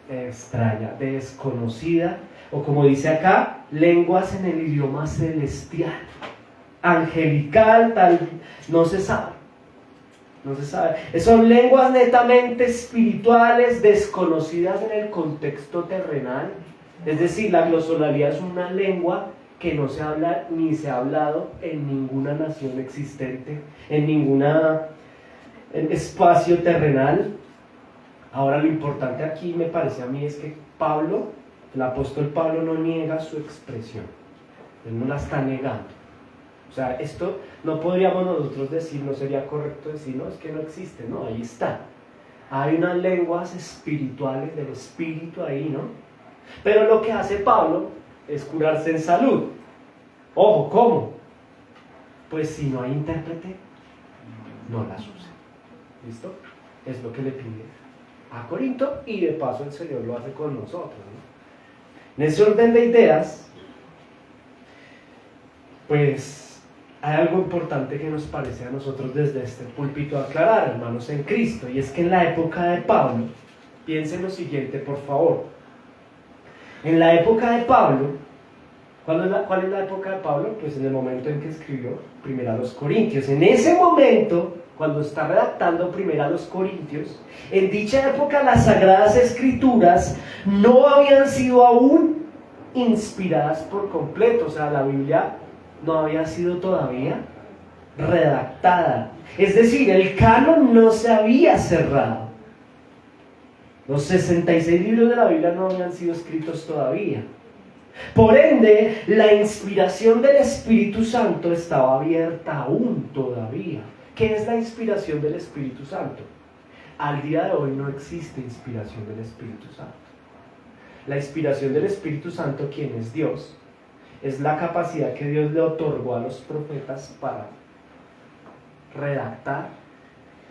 extraña, desconocida, o como dice acá, lenguas en el idioma celestial, angelical, tal, no se sabe. No se sabe. Son lenguas netamente espirituales, desconocidas en el contexto terrenal. Es decir, la glosolalía es una lengua que no se habla ni se ha hablado en ninguna nación existente, en ningún espacio terrenal. Ahora, lo importante aquí, me parece a mí, es que Pablo, el apóstol Pablo, no niega su expresión. Él no la está negando. O sea, esto no podríamos nosotros decir, no sería correcto decir, no, es que no existe, no, ahí está. Hay unas lenguas espirituales del espíritu ahí, ¿no? Pero lo que hace Pablo es curarse en salud. Ojo, ¿cómo? Pues si no hay intérprete, no las use. ¿Listo? Es lo que le pide a Corinto y de paso el Señor lo hace con nosotros, ¿no? En ese orden de ideas, pues hay algo importante que nos parece a nosotros desde este púlpito aclarar, hermanos en Cristo, y es que en la época de Pablo, piensen lo siguiente, por favor. En la época de Pablo, ¿cuál es la época de Pablo? Pues en el momento en que escribió Primera a los Corintios. En ese momento, cuando está redactando Primera a los Corintios, en dicha época las Sagradas Escrituras no habían sido aún inspiradas por completo, o sea, la Biblia no había sido todavía redactada. Es decir, el canon no se había cerrado. Los 66 libros de la Biblia no habían sido escritos todavía. Por ende, la inspiración del Espíritu Santo estaba abierta aún todavía. ¿Qué es la inspiración del Espíritu Santo? Al día de hoy no existe inspiración del Espíritu Santo. La inspiración del Espíritu Santo, ¿quién es Dios? Es la capacidad que Dios le otorgó a los profetas para redactar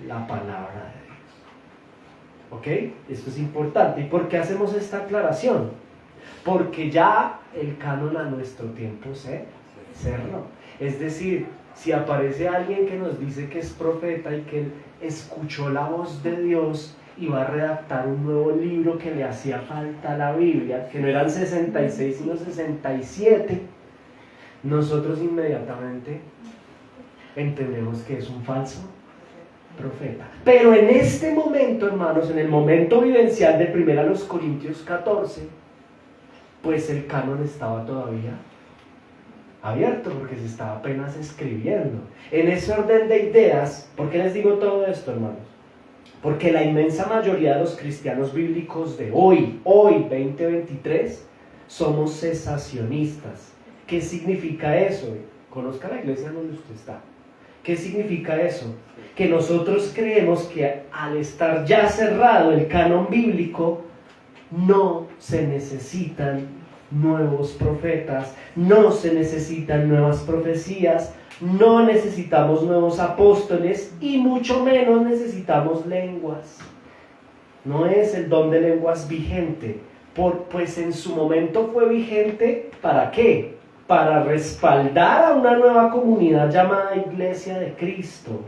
la palabra de Dios. ¿Ok? Esto es importante. ¿Y por qué hacemos esta aclaración? Porque ya el canon a nuestro tiempo se cerró. Es decir, si aparece alguien que nos dice que es profeta y que escuchó la voz de Dios y va a redactar un nuevo libro que le hacía falta a la Biblia, que no eran 66 sino 67, nosotros inmediatamente entendemos que es un falso profeta. Pero en este momento, hermanos, en el momento vivencial de 1 Corintios 14, pues el canon estaba todavía abierto porque se estaba apenas escribiendo. En ese orden de ideas, ¿por qué les digo todo esto, hermanos? Porque la inmensa mayoría de los cristianos bíblicos de hoy 2023, somos cesacionistas. ¿Qué significa eso? Conozca la iglesia donde usted está. ¿Qué significa eso? Que nosotros creemos que al estar ya cerrado el canon bíblico, no se necesitan nuevos profetas, no se necesitan nuevas profecías, no necesitamos nuevos apóstoles y mucho menos necesitamos lenguas. No es el don de lenguas vigente, pues en su momento fue vigente. ¿Para qué? Para respaldar a una nueva comunidad llamada Iglesia de Cristo,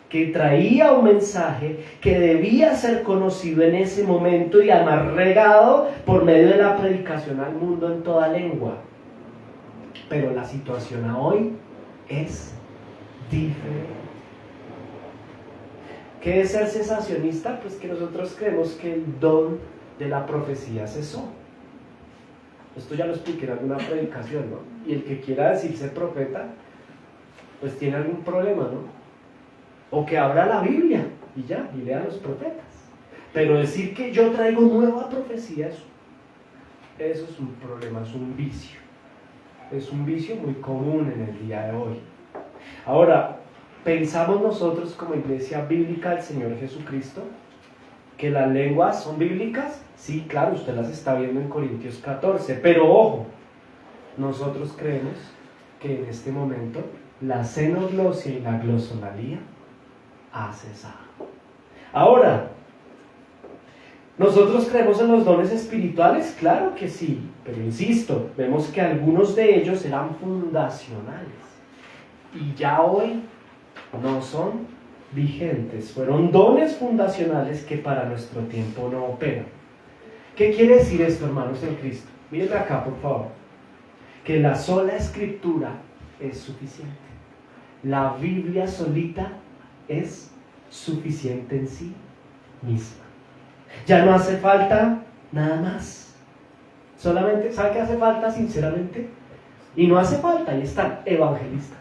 que traía un mensaje que debía ser conocido en ese momento y además regado por medio de la predicación al mundo en toda lengua. Pero la situación a hoy es diferente. ¿Qué es ser cesacionista? Pues que nosotros creemos que el don de la profecía cesó. Esto ya lo expliqué en alguna predicación, ¿no? Y el que quiera decirse profeta, pues tiene algún problema, ¿no? O que abra la Biblia y ya, y lea a los profetas. Pero decir que yo traigo nueva profecía, eso es un problema, es un vicio. Es un vicio muy común en el día de hoy. Ahora, ¿Pensamos nosotros como iglesia bíblica del Señor Jesucristo que las lenguas son bíblicas? Sí, claro, usted las está viendo en Corintios 14, pero ojo, nosotros creemos que en este momento la xenoglosia y la glosolalía ha cesado. Ahora, ¿nosotros creemos en los dones espirituales? Claro que sí, pero insisto, vemos que algunos de ellos eran fundacionales y ya hoy no son vigentes. Fueron dones fundacionales que para nuestro tiempo no operan. ¿Qué quiere decir esto, hermanos en Cristo? Miren acá, por favor. Que la sola escritura es suficiente. La Biblia solita es suficiente en sí misma. Ya no hace falta nada más. Solamente, ¿sabe qué hace falta sinceramente? Y no hace falta, ahí están, evangelistas.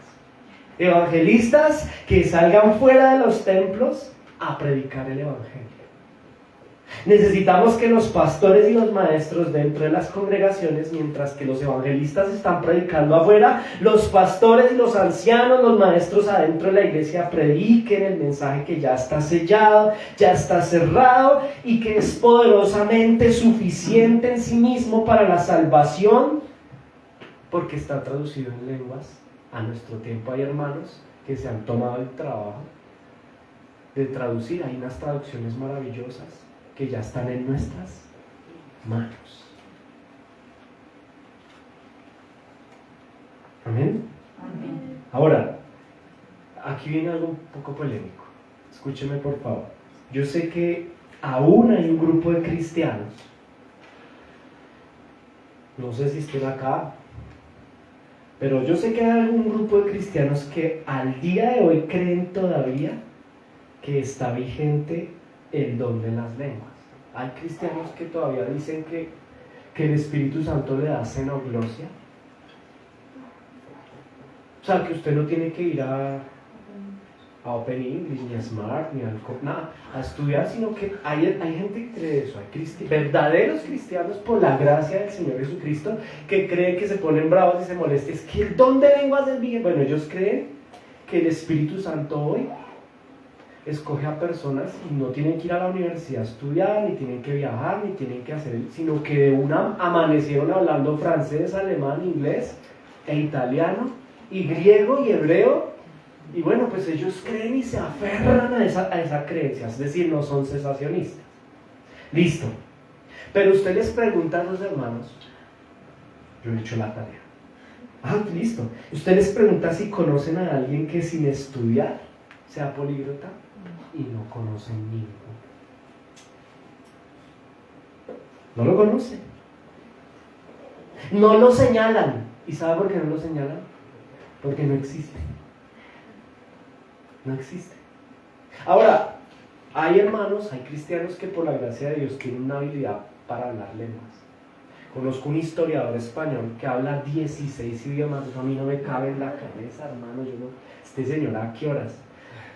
Evangelistas que salgan fuera de los templos a predicar el evangelio. Necesitamos que los pastores y los maestros dentro de las congregaciones, mientras que los evangelistas están predicando afuera, los pastores y los ancianos, los maestros adentro de la iglesia prediquen el mensaje que ya está sellado, ya está cerrado y que es poderosamente suficiente en sí mismo para la salvación, porque está traducido en lenguas. A nuestro tiempo hay hermanos que se han tomado el trabajo de traducir. Hay unas traducciones maravillosas que ya están en nuestras manos. ¿Amén? Amén. Ahora, aquí viene algo un poco polémico. Escúcheme por favor. Yo sé que aún hay un grupo de cristianos, no sé si estén acá, pero yo sé que hay algún grupo de cristianos que al día de hoy creen todavía que está vigente el don de las lenguas. Hay cristianos que todavía dicen que el Espíritu Santo le da xenoglosia. O sea, que usted no tiene que ir a Open English, ni a Smart, ni nada, a estudiar, sino que hay gente que cree eso. Hay verdaderos cristianos por la gracia del Señor Jesucristo que creen que se ponen bravos y se molestan. Es que el don de lenguas es bien. Bueno, ellos creen que el Espíritu Santo hoy escoge a personas y no tienen que ir a la universidad a estudiar, ni tienen que viajar, ni tienen que hacer, sino que de una amanecieron hablando francés, alemán, inglés e italiano, y griego y hebreo. Y bueno, pues ellos creen y se aferran a esa creencia, es decir, no son cesacionistas. Listo. Pero usted les pregunta a los hermanos, yo he hecho la tarea. Listo. Usted les pregunta si conocen a alguien que sin estudiar sea políglota y no conocen ninguno. No lo conocen. No lo señalan. ¿Y sabe por qué no lo señalan? Porque no existe. No existe. Ahora, hay hermanos, hay cristianos que por la gracia de Dios tienen una habilidad para hablar lenguas. Conozco un historiador español que habla 16 idiomas. Eso a mí no me cabe en la cabeza, hermano. Este señor, ¿a qué horas?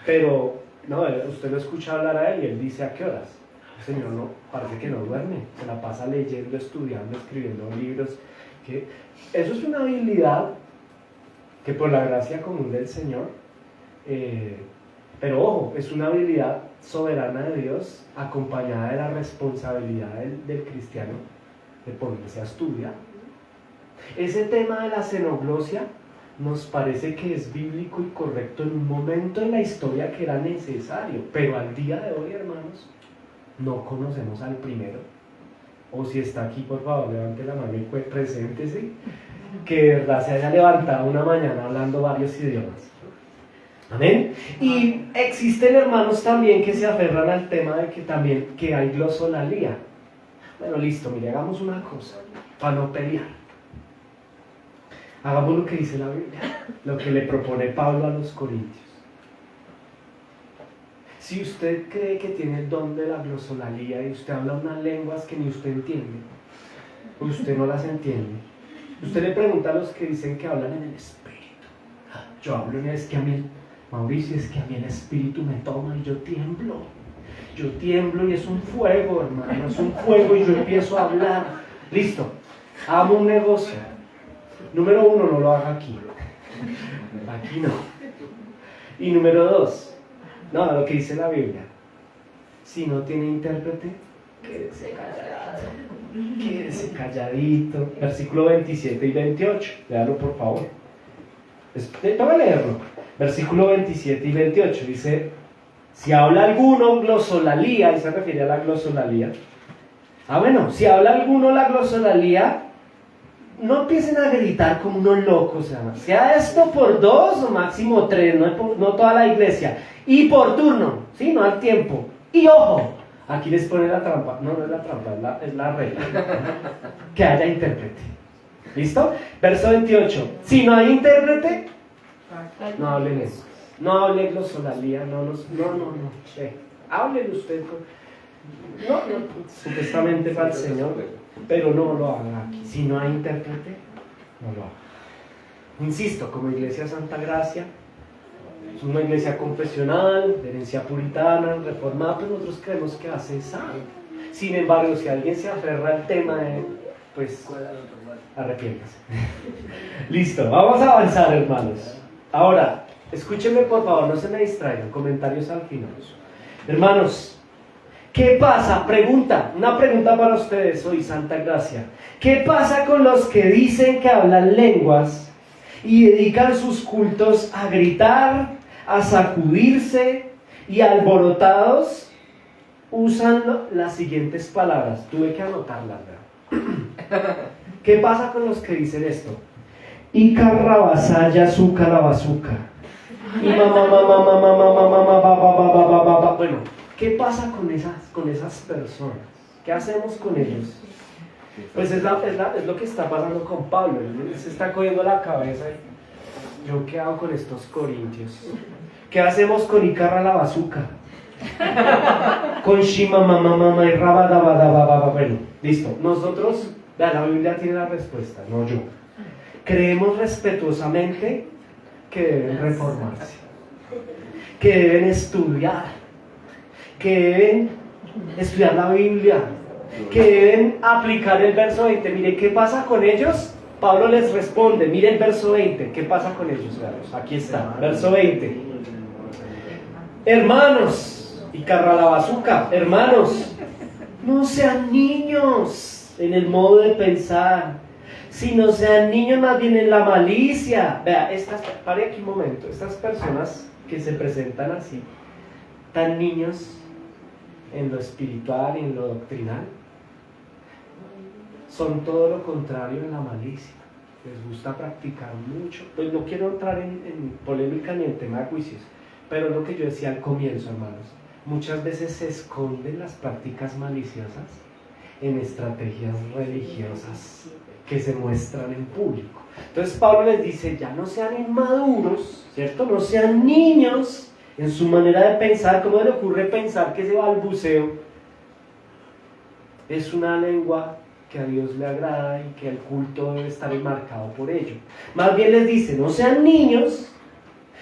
Pero, no, usted lo escucha hablar a él y él dice ¿a qué horas? El señor no, parece que no duerme. Se la pasa leyendo, estudiando, escribiendo libros. Eso es una habilidad que por la gracia común del Señor, pero ojo, es una habilidad soberana de Dios acompañada de la responsabilidad del cristiano de ponerse a estudiar. Ese tema de la xenoglosia nos parece que es bíblico y correcto en un momento en la historia que era necesario, pero al día de hoy, hermanos, no conocemos al primero. O si está aquí, por favor, levante la mano y preséntese, que de verdad se haya levantado una mañana hablando varios idiomas. Amén. Y existen hermanos también que se aferran al tema de que hay glosolalía. Bueno, listo, mire, hagamos una cosa para no pelear. Hagamos lo que dice la Biblia, lo que le propone Pablo a los Corintios. Si usted cree que tiene el don de la glosolalía y usted habla unas lenguas que ni usted entiende, usted no las entiende. Usted le pregunta a los que dicen que hablan en el Espíritu. Yo hablo en es que a mí, Mauricio, es que a mí el Espíritu me toma y yo tiemblo. Yo tiemblo y es un fuego, hermano, es un fuego y yo empiezo a hablar. Listo, hagamos un negocio. Número 1, no lo haga aquí. Aquí no. Y número 2, no, lo que dice la Biblia. Si no tiene intérprete, quédese calladito. Quédese calladito. Versículo 27 y 28. Léalo por favor. Voy a leerlo. Versículo 27 y 28 dice: si habla alguno glosolalía, y se refiere a la glosolalía. Bueno, si habla alguno la glosolalía, no empiecen a gritar como unos locos, sea esto por 2 o máximo 3, no toda la iglesia. Y por turno, ¿sí? No al tiempo. Y ojo, aquí les pone la trampa. No es la trampa, es la regla. Que haya intérprete. ¿Listo? Verso 28. Si no hay intérprete, no hablen eso. No hable glosolalía, no. Háblele usted. No, supuestamente para el Señor, pero no lo haga aquí. Si no hay intérprete, no lo haga. Insisto, como Iglesia Santa Gracia, es una iglesia confesional, de herencia puritana, reformada, pero nosotros creemos que hace sabe. Sin embargo, si alguien se aferra al tema, pues arrepiéntase. Listo, vamos a avanzar, hermanos. Ahora, escúchenme por favor, no se me distraigan, comentarios al final. Hermanos, ¿qué pasa? Una pregunta para ustedes hoy, Santa Gracia. ¿Qué pasa con los que dicen que hablan lenguas y dedican sus cultos a gritar, a sacudirse y alborotados usan las siguientes palabras? Tuve que anotarlas, ¿verdad? ¿Qué pasa con los que dicen esto? Ica rabasaya suca la bazuca. Y bueno, ¿qué pasa con esas personas? ¿Qué hacemos con ellos? Pues es lo que está pasando con Pablo. Él se está cogiendo la cabeza. ¿Yo qué hago con estos corintios? ¿Qué hacemos con Icarra la bazuca? Con Shima mamá y Rabadabadababa. Bueno, listo. Nosotros, la Biblia tiene la respuesta, no yo. Creemos respetuosamente que deben reformarse, que deben estudiar, que deben estudiar la Biblia, que deben aplicar el verso 20. Mire, ¿qué pasa con ellos? Pablo les responde, mire el verso 20, ¿qué pasa con ellos? Veamos, aquí está, verso 20. Hermanos, y carralabazuca, hermanos, no sean niños en el modo de pensar, sino sean niños más bien en la malicia. Vea, pare aquí un momento, estas personas que se presentan así, tan niños en lo espiritual y en lo doctrinal, son todo lo contrario en la malicia. Les gusta practicar mucho. Pues no quiero entrar en polémica ni en tema de juicios, pero lo que yo decía al comienzo, hermanos, muchas veces se esconden las prácticas maliciosas en estrategias religiosas que se muestran en público. Entonces Pablo les dice, ya no sean inmaduros, ¿cierto? No sean niños en su manera de pensar. ¿Cómo le ocurre pensar que ese balbuceo es una lengua que a Dios le agrada y que el culto debe estar enmarcado por ello? Más bien les dice, no sean niños,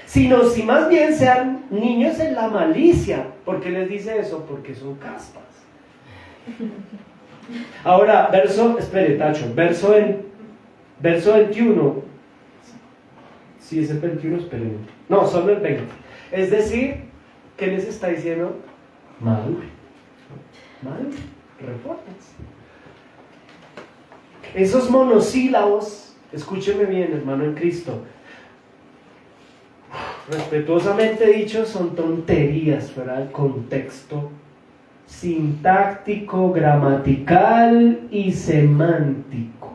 sino si más bien sean niños en la malicia. ¿Por qué les dice eso? Porque son caspas. Ahora, verso 21. Si es el 21, esperen. No, solo el 20. Es decir, ¿qué les está diciendo? Madure, refórmense. Esos monosílabos, escúcheme bien, hermano en Cristo, respetuosamente dicho, son tonterías fuera del contexto sintáctico, gramatical y semántico.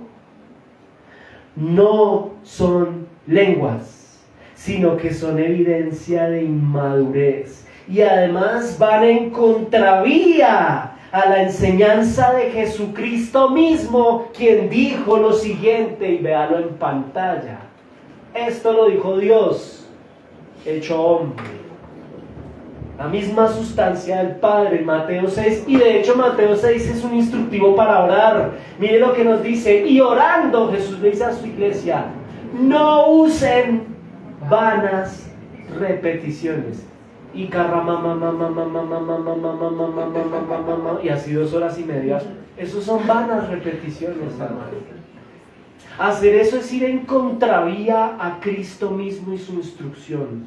No son lenguas, sino que son evidencia de inmadurez y además van en contravía a la enseñanza de Jesucristo mismo, quien dijo lo siguiente, y véalo en pantalla. Esto lo dijo Dios, hecho hombre. La misma sustancia del Padre, Mateo 6, y de hecho Mateo 6 es un instructivo para orar. Mire lo que nos dice, y orando Jesús le dice a su iglesia, no usen vanas repeticiones. Y y así 2 horas y media. Esos son vanas repeticiones, hermano. Hacer eso es ir en contravía a Cristo mismo y su instrucción.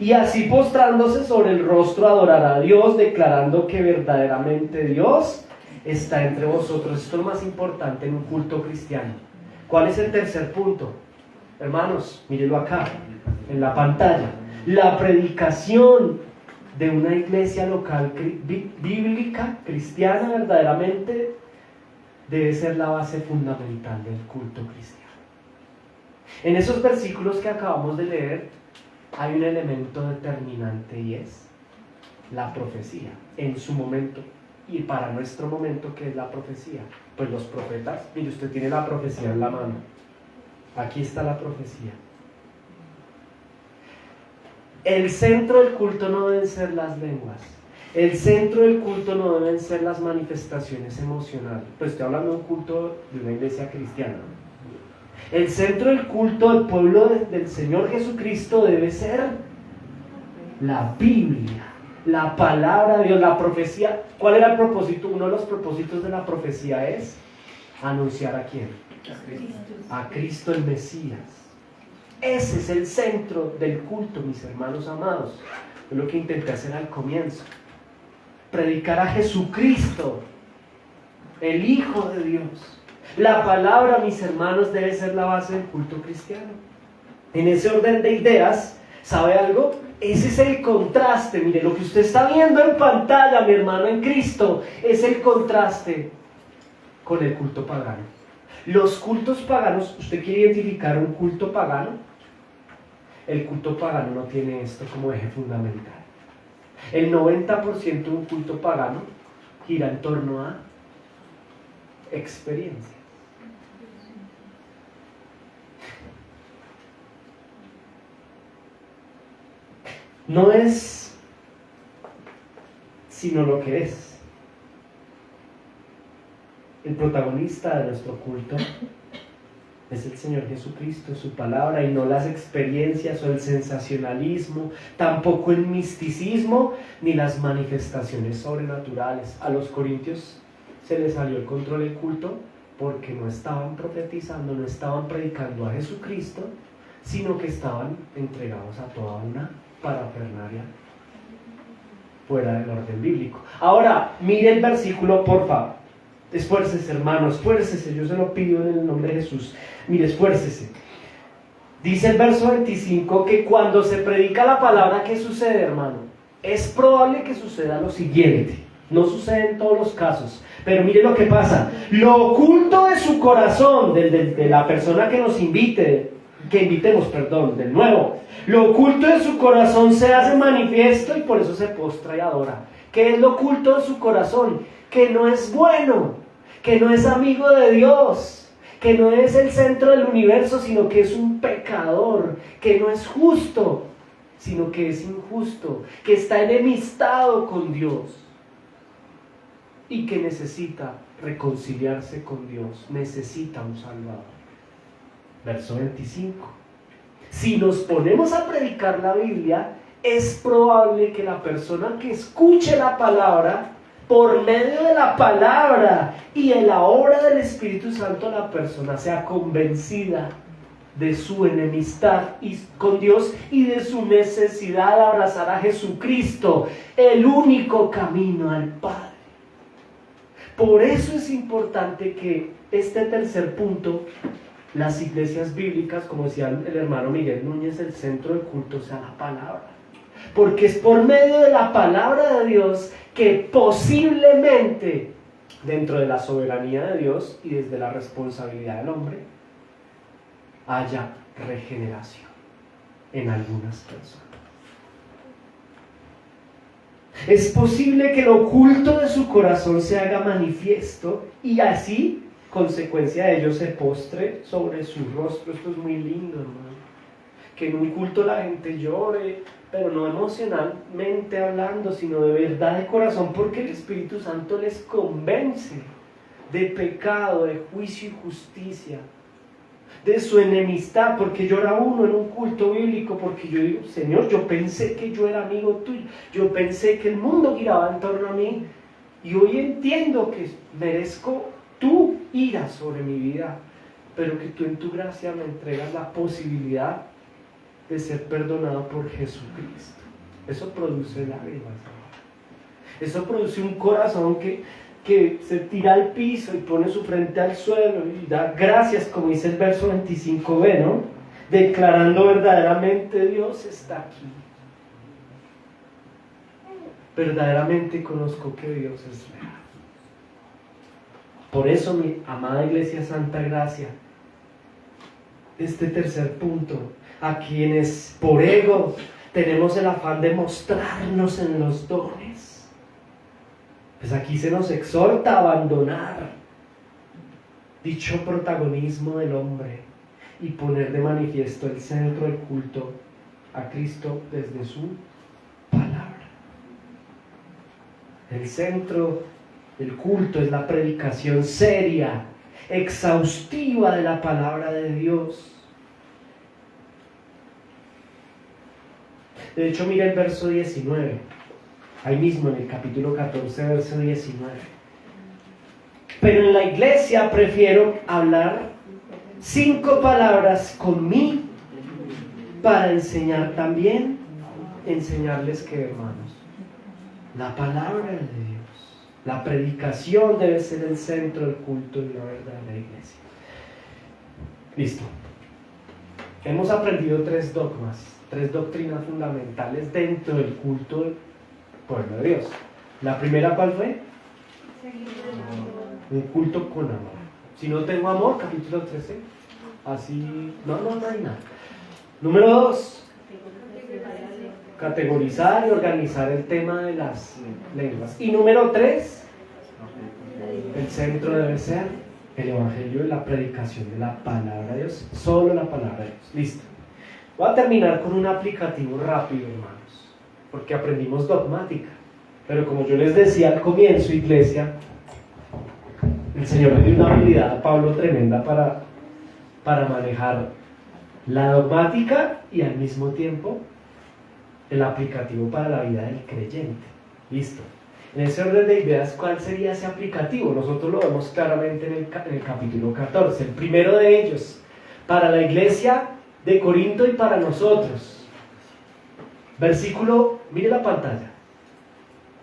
Y así postrándose sobre el rostro adorará a Dios, declarando que verdaderamente Dios está entre vosotros. Esto es lo más importante en un culto cristiano. ¿Cuál es el tercer punto? Hermanos, mírenlo acá, en la pantalla. La predicación de una iglesia local bíblica, cristiana, verdaderamente debe ser la base fundamental del culto cristiano. En esos versículos que acabamos de leer hay un elemento determinante y es la profecía. En su momento y para nuestro momento, ¿qué es la profecía? Pues los profetas, mire, usted tiene la profecía en la mano. Aquí está la profecía. El centro del culto no deben ser las lenguas. El centro del culto no deben ser las manifestaciones emocionales. Pues estoy hablando de un culto de una iglesia cristiana. El centro del culto del pueblo del Señor Jesucristo debe ser la Biblia, la palabra de Dios, la profecía. ¿Cuál era el propósito? Uno de los propósitos de la profecía es anunciar ¿a quién? A Cristo el Mesías. Ese es el centro del culto, mis hermanos amados. Es lo que intenté hacer al comienzo. Predicar a Jesucristo, el Hijo de Dios. La palabra, mis hermanos, debe ser la base del culto cristiano. En ese orden de ideas, ¿sabe algo? Ese es el contraste. Mire, lo que usted está viendo en pantalla, mi hermano en Cristo, es el contraste con el culto pagano. Los cultos paganos, ¿usted quiere identificar un culto pagano? El culto pagano no tiene esto como eje fundamental. El 90% de un culto pagano gira en torno a experiencias. No es sino lo que es. El protagonista de nuestro culto es el Señor Jesucristo, su palabra, y no las experiencias o el sensacionalismo, tampoco el misticismo ni las manifestaciones sobrenaturales. A los corintios se les salió el control del culto porque no estaban profetizando, no estaban predicando a Jesucristo, sino que estaban entregados a toda una parafernalia fuera del orden bíblico. Ahora, mire el versículo, por favor. Esfuércese, hermano, esfuércese, yo se lo pido en el nombre de Jesús. Mire, esfuércese. Dice el verso 25 que cuando se predica la palabra, ¿qué sucede, hermano? Es probable que suceda lo siguiente. No sucede en todos los casos, pero mire lo que pasa. Lo oculto de su corazón, de la persona que nos invitemos, del nuevo. Lo oculto de su corazón se hace manifiesto y por eso se postra y adora. ¿Qué es lo oculto de su corazón? Que no es bueno, que no es amigo de Dios, que no es el centro del universo, sino que es un pecador, que no es justo, sino que es injusto, que está enemistado con Dios y que necesita reconciliarse con Dios, necesita un Salvador. Verso 25. Si nos ponemos a predicar la Biblia, es probable que la persona que escuche la palabra, por medio de la palabra y de la obra del Espíritu Santo, la persona sea convencida de su enemistad con Dios y de su necesidad de abrazar a Jesucristo, el único camino al Padre. Por eso es importante que este tercer punto, las iglesias bíblicas, como decía el hermano Miguel Núñez, el centro del culto sea la palabra. Porque es por medio de la palabra de Dios que posiblemente, dentro de la soberanía de Dios y desde la responsabilidad del hombre, haya regeneración en algunas personas. Es posible que lo oculto de su corazón se haga manifiesto y así, consecuencia de ello, se postre sobre su rostro. Esto es muy lindo, hermano. Que en un culto la gente llore, pero no emocionalmente hablando, sino de verdad de corazón, porque el Espíritu Santo les convence de pecado, de juicio y justicia, de su enemistad. Porque llora uno en un culto bíblico, porque yo digo, Señor, yo pensé que yo era amigo tuyo, yo pensé que el mundo giraba en torno a mí, y hoy entiendo que merezco tu ira sobre mi vida, pero que tú en tu gracia me entregas la posibilidad de ser perdonado por Jesucristo. Eso produce lágrimas. Eso produce un corazón que se tira al piso y pone su frente al suelo y da gracias, como dice el verso 25b, ¿no? Declarando verdaderamente: Dios está aquí. Verdaderamente conozco que Dios es real. Por eso, mi amada Iglesia Santa Gracia, este tercer punto, a quienes por ego tenemos el afán de mostrarnos en los dones, pues aquí se nos exhorta a abandonar dicho protagonismo del hombre y poner de manifiesto el centro del culto a Cristo desde su palabra. El centro del culto es la predicación seria, exhaustiva de la palabra de Dios. De hecho, mira el verso 19, ahí mismo en el capítulo 14, verso 19. Pero en la iglesia prefiero hablar 5 palabras con mí para enseñar también, enseñarles que, hermanos, la palabra de Dios, la predicación debe ser el centro del culto de la verdadera iglesia. Listo. Hemos aprendido 3 dogmas, 3 doctrinas fundamentales dentro del culto del pueblo de Dios. La primera, ¿cuál fue? Un culto con amor. Si no tengo amor, capítulo 13, así, no hay nada. Número 2, categorizar y organizar el tema de las lenguas. Y número 3, el centro debe ser el evangelio y la predicación de la palabra de Dios, solo la palabra de Dios. Listo. Voy a terminar con un aplicativo rápido, hermanos, porque aprendimos dogmática, pero como yo les decía al comienzo, iglesia, el Señor le dio una habilidad a Pablo tremenda para manejar la dogmática y al mismo tiempo el aplicativo para la vida del creyente. Listo. En ese orden de ideas, ¿cuál sería ese aplicativo? Nosotros lo vemos claramente en el capítulo 14. El primero de ellos, para la iglesia de Corinto y para nosotros. Versículo, mire la pantalla.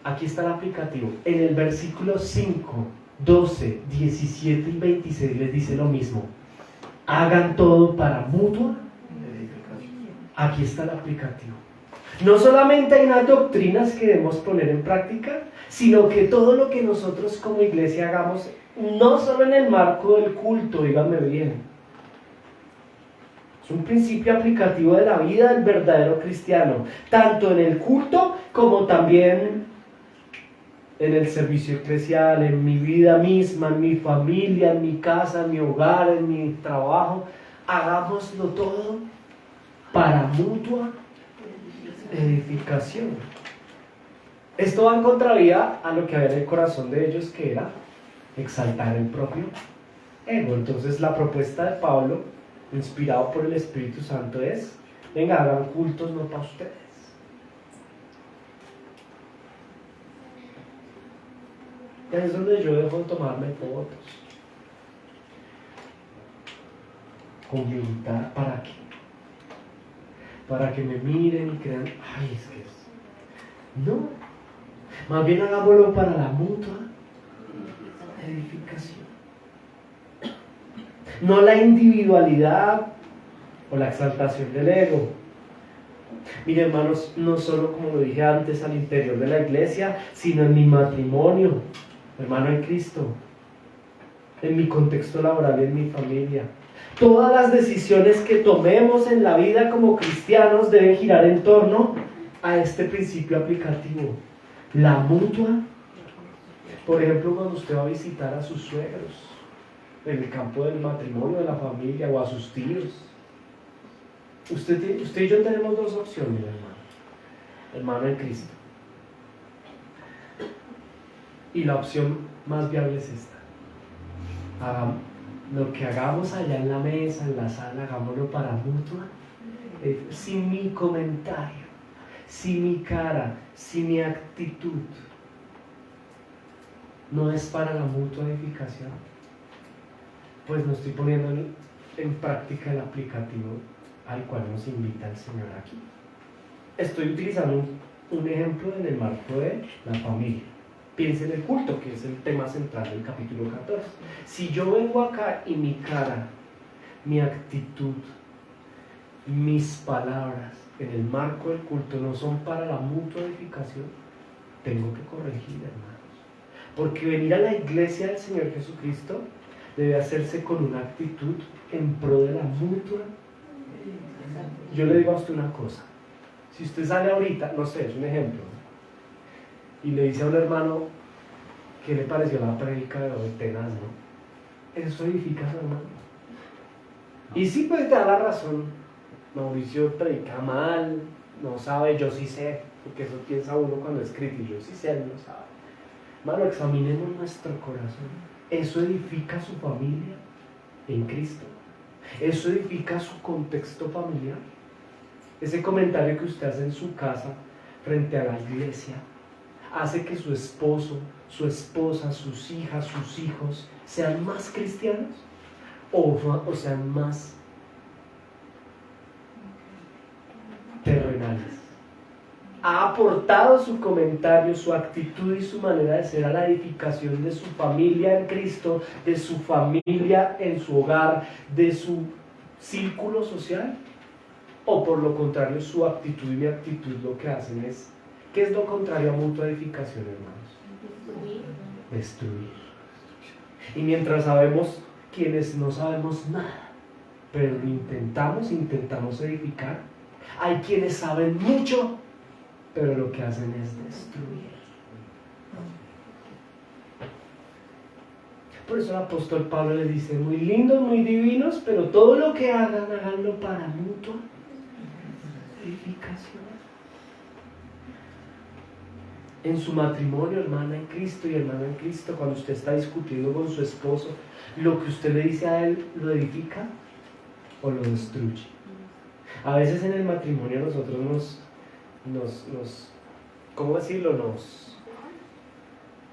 Aquí está el aplicativo. En el versículo 5, 12, 17 y 26 les dice lo mismo. Hagan todo para mutua. Aquí está el aplicativo. No solamente hay unas doctrinas que debemos poner en práctica, sino que todo lo que nosotros como iglesia hagamos, no solo en el marco del culto, díganme bien, es un principio aplicativo de la vida del verdadero cristiano, tanto en el culto como también en el servicio eclesial, en mi vida misma, en mi familia, en mi casa, en mi hogar, en mi trabajo. Hagámoslo todo para mutua edificación. Esto va en contravía a lo que había en el corazón de ellos, que era exaltar el propio ego. Entonces la propuesta de Pablo, inspirado por el Espíritu Santo, es: venga, hagan cultos no para ustedes. Y ahí es donde yo dejo de tomarme fotos con mi guitarra. ¿Para qué? Para que me miren y crean, ay, es que es. No, más bien hagámoslo para la mutua edificación. No la individualidad o la exaltación del ego. Miren, hermanos, no solo, como lo dije antes, al interior de la iglesia, sino en mi matrimonio, hermano en Cristo, en mi contexto laboral y en mi familia. Todas las decisiones que tomemos en la vida como cristianos deben girar en torno a este principio aplicativo, la mutua. Por ejemplo, cuando usted va a visitar a sus suegros en el campo del matrimonio, de la familia, o a sus tíos, usted y yo tenemos 2 opciones, hermano en Cristo. Y la opción más viable es esta: lo que hagamos allá en la mesa, en la sala, hagámoslo para mutua, sin mi comentario, sin mi cara, sin mi actitud. No es para la mutua edificación. Pues no estoy poniendo en práctica el aplicativo al cual nos invita el Señor aquí. Estoy utilizando un ejemplo en el marco de la familia. Piensa en el culto, que es el tema central del capítulo 14. Si yo vengo acá y mi cara, mi actitud, mis palabras en el marco del culto no son para la mutua edificación, tengo que corregir, hermanos. Porque venir a la iglesia del Señor Jesucristo debe hacerse con una actitud en pro de la mutua. Yo le digo a usted una cosa. Si usted sale ahorita, no sé, es un ejemplo, y le dice a un hermano qué le pareció la prédica de hoy, tenaz, ¿no? Eso edifica a su hermano. Y sí, pues te da la razón. Mauricio predica mal, no sabe, yo sí sé, porque eso piensa uno cuando escribe, y yo sí sé, él no sabe. Hermano, examinemos nuestro corazón. Eso edifica a su familia en Cristo. Eso edifica su contexto familiar. Ese comentario que usted hace en su casa frente a la iglesia hace que su esposo, su esposa, sus hijas, sus hijos sean más cristianos o sean más terrenales. Ha aportado su comentario, su actitud y su manera de ser a la edificación de su familia en Cristo, de su familia en su hogar, de su círculo social, o por lo contrario su actitud y mi actitud lo que hacen es, ¿qué es lo contrario a mutua edificación, hermanos? Destruir. Y mientras sabemos, quienes no sabemos nada, pero lo intentamos edificar, hay quienes saben mucho, pero lo que hacen es destruir. Por eso el apóstol Pablo le dice, muy lindos, muy divinos, pero todo lo que hagan, háganlo para mutua edificación. En su matrimonio, hermana en Cristo y hermano en Cristo, cuando usted está discutiendo con su esposo, lo que usted le dice a él, ¿lo edifica o lo destruye? A veces en el matrimonio nosotros ¿cómo decirlo?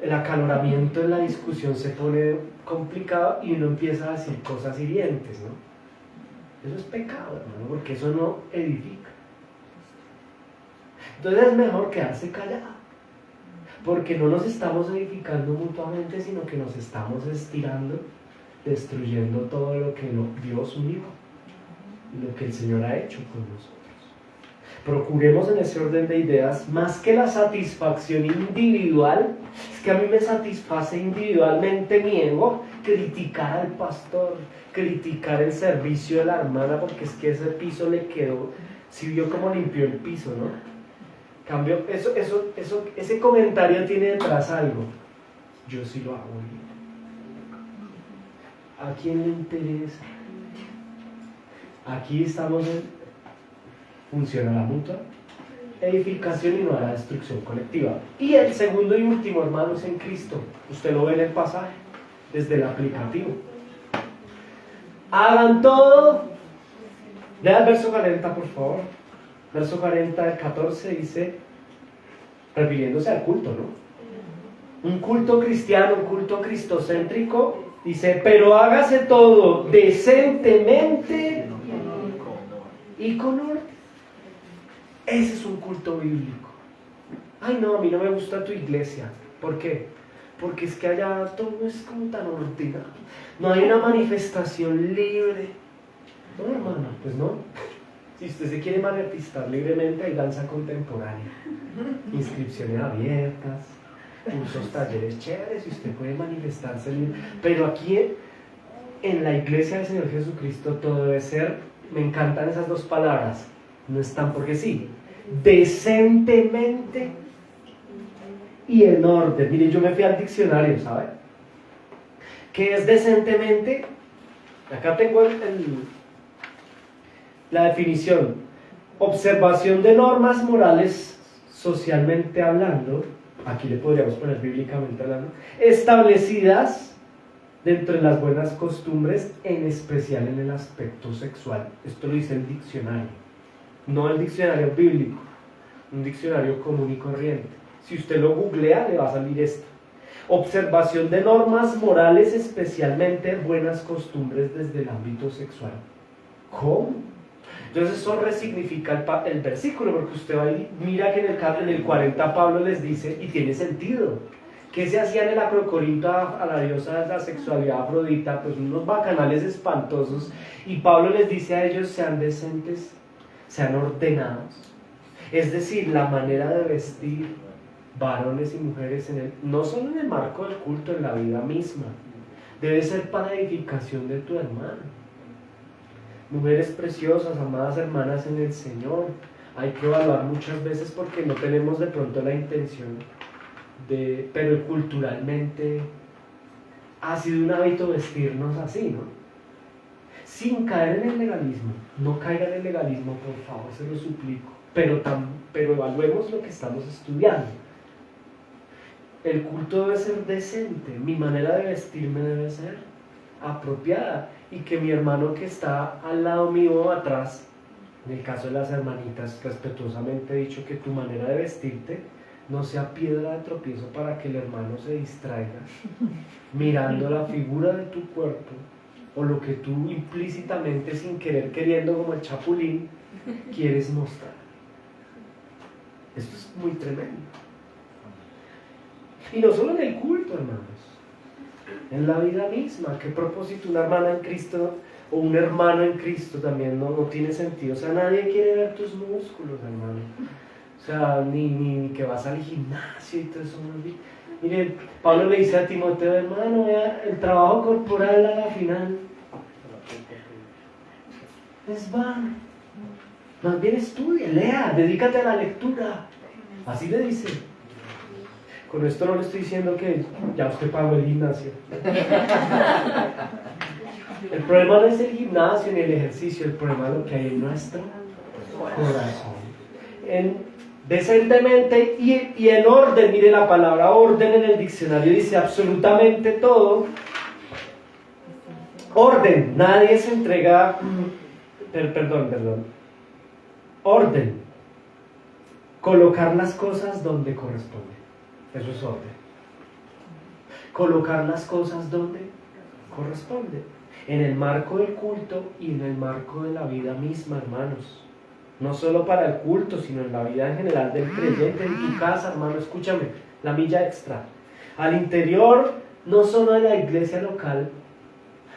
El acaloramiento en la discusión se pone complicado y uno empieza a decir cosas hirientes, ¿no? Eso es pecado, hermano, porque eso no edifica. Entonces es mejor quedarse callado, porque no nos estamos edificando mutuamente, sino que nos estamos estirando, destruyendo todo lo que Dios unió, lo que el Señor ha hecho con nosotros. Procuremos en ese orden de ideas, más que la satisfacción individual, es que a mí me satisface individualmente mi ego, criticar al pastor, criticar el servicio de la hermana, porque es que ese piso le quedó, si vio cómo limpió el piso, ¿no? Cambio, ese comentario tiene detrás algo. Yo sí lo hago bien. ¿A quién le interesa? Aquí estamos funciona la mutua edificación y no a la destrucción colectiva. Y el segundo y último, hermanos, en Cristo. Usted lo ve en el pasaje, desde el aplicativo. Hagan todo. Lea el verso 40, por favor. Verso 40 del 14 dice, refiriéndose al culto, ¿no? Un culto cristiano, un culto cristocéntrico, dice, pero hágase todo decentemente y con orden. Ese es un culto bíblico. Ay, no, a mí no me gusta tu iglesia. ¿Por qué? Porque es que allá todo es como tan ordenado. No hay una manifestación libre. No, hermano, pues no. Si usted se quiere manifestar libremente, hay danza contemporánea, inscripciones abiertas, cursos, talleres chéveres, y usted puede manifestarse libre. Pero aquí en la iglesia del Señor Jesucristo todo debe ser, me encantan esas dos palabras, no están porque sí, decentemente y en orden. Mire, yo me fui al diccionario, ¿sabe? ¿Qué es decentemente? Acá tengo la definición: observación de normas morales socialmente hablando, aquí le podríamos poner bíblicamente hablando, establecidas dentro de las buenas costumbres, en especial en el aspecto sexual. Esto lo dice el diccionario, no el diccionario bíblico, un diccionario común y corriente. Si usted lo googlea, le va a salir esto: observación de normas morales, especialmente buenas costumbres desde el ámbito sexual. ¿Cómo? Entonces eso resignifica el versículo, porque usted va y mira que en el 40 Pablo les dice, y tiene sentido, ¿qué se hacía en el Acrocorinto a la diosa de la sexualidad Afrodita? Pues unos bacanales espantosos, y Pablo les dice a ellos, sean decentes, sean ordenados. Es decir, la manera de vestir, varones y mujeres, no solo en el marco del culto, en la vida misma, debe ser para edificación de tu hermano. Mujeres preciosas, amadas hermanas en el Señor, hay que evaluar muchas veces porque no tenemos de pronto la intención pero culturalmente ha sido un hábito vestirnos así, ¿no? Sin caer en el legalismo. No caiga en el legalismo, por favor, se lo suplico, pero evaluemos lo que estamos estudiando. El culto debe ser decente, mi manera de vestirme debe ser apropiada, y que mi hermano que está al lado mío o atrás, en el caso de las hermanitas, respetuosamente he dicho que tu manera de vestirte no sea piedra de tropiezo para que el hermano se distraiga mirando la figura de tu cuerpo o lo que tú implícitamente, sin querer queriendo, como el chapulín, quieres mostrar. Esto es muy tremendo. Y no solo en el culto, hermanos, en la vida misma. ¿Qué propósito una hermana en Cristo o un hermano en Cristo también no tiene sentido? O sea, nadie quiere ver tus músculos, hermano. O sea, ni que vas al gimnasio y todo eso. Miren, Pablo le dice a Timoteo, hermano, vea, el trabajo corporal a la final es vano. Más bien estudia, lea, dedícate a la lectura. Así le dice. Con esto no le estoy diciendo que ya usted pagó el gimnasio. El problema no es el gimnasio ni el ejercicio, el problema es lo que hay en nuestro corazón. Decentemente y en orden. Mire, la palabra orden en el diccionario dice absolutamente todo. Orden, nadie se entrega. Perdón. Orden. Colocar las cosas donde corresponde. Eso es orden. Colocar las cosas donde corresponde. En el marco del culto y en el marco de la vida misma, hermanos. No solo para el culto, sino en la vida en general del creyente, en tu casa, hermano, escúchame, la milla extra. Al interior, no solo de la iglesia local,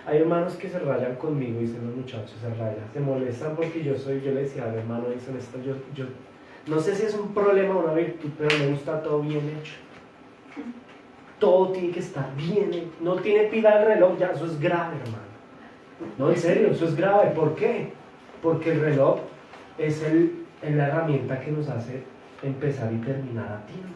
hay hermanos que se rayan conmigo, dicen los muchachos, se rayan, se molestan porque yo le decía al hermano, dicen esto, yo no sé si es un problema o una virtud, pero me gusta todo bien hecho. Todo tiene que estar bien hecho. No tiene pila el reloj, ya, eso es grave, hermano. No, en serio, eso es grave. ¿Por qué? Porque el reloj es la herramienta que nos hace empezar y terminar a tiempo.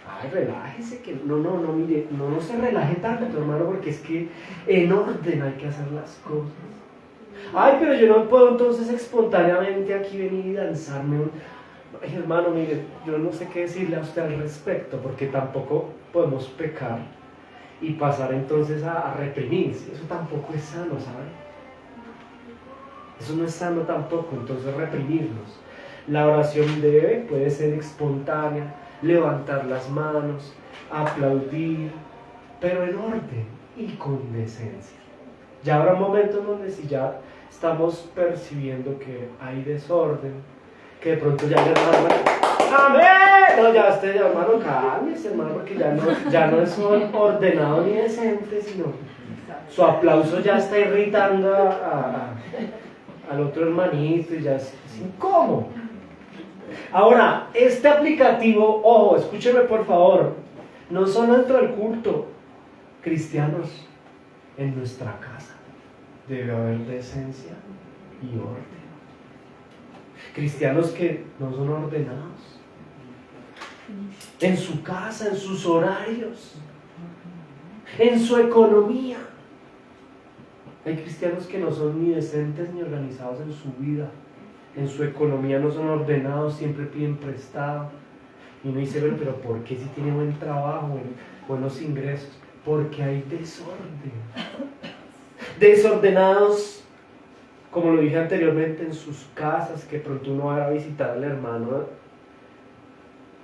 Ay, relájese, que mire, no se relaje tanto, hermano, porque es que en orden hay que hacer las cosas. Ay, pero yo no puedo entonces espontáneamente aquí venir y danzarme Ay, hermano, mire, yo no sé qué decirle a usted al respecto, porque tampoco podemos pecar y pasar entonces a reprimirse. Eso tampoco es sano, ¿sabe? Eso no es sano tampoco, entonces reprimirnos. La oración puede ser espontánea, levantar las manos, aplaudir, pero en orden y con decencia. Ya habrá momentos donde si ya estamos percibiendo que hay desorden, que de pronto ya el hermano, ¡amén! No, ya usted, hermano, cállese, hermano, porque ya no es ordenado ni decente, sino su aplauso ya está irritando al otro hermanito y ya es incómodo. Ahora, este aplicativo, ojo, escúcheme por favor, no solo dentro del culto, cristianos, en nuestra casa debe haber decencia y orden. Cristianos que no son ordenados, en su casa, en sus horarios, en su economía. Hay cristianos que no son ni decentes ni organizados en su vida, en su economía no son ordenados, siempre piden prestado. Y uno dice, pero ¿por qué si tiene buen trabajo, buenos ingresos? Porque hay desorden. Desordenados, como lo dije anteriormente, en sus casas, que pronto uno va a visitar al hermano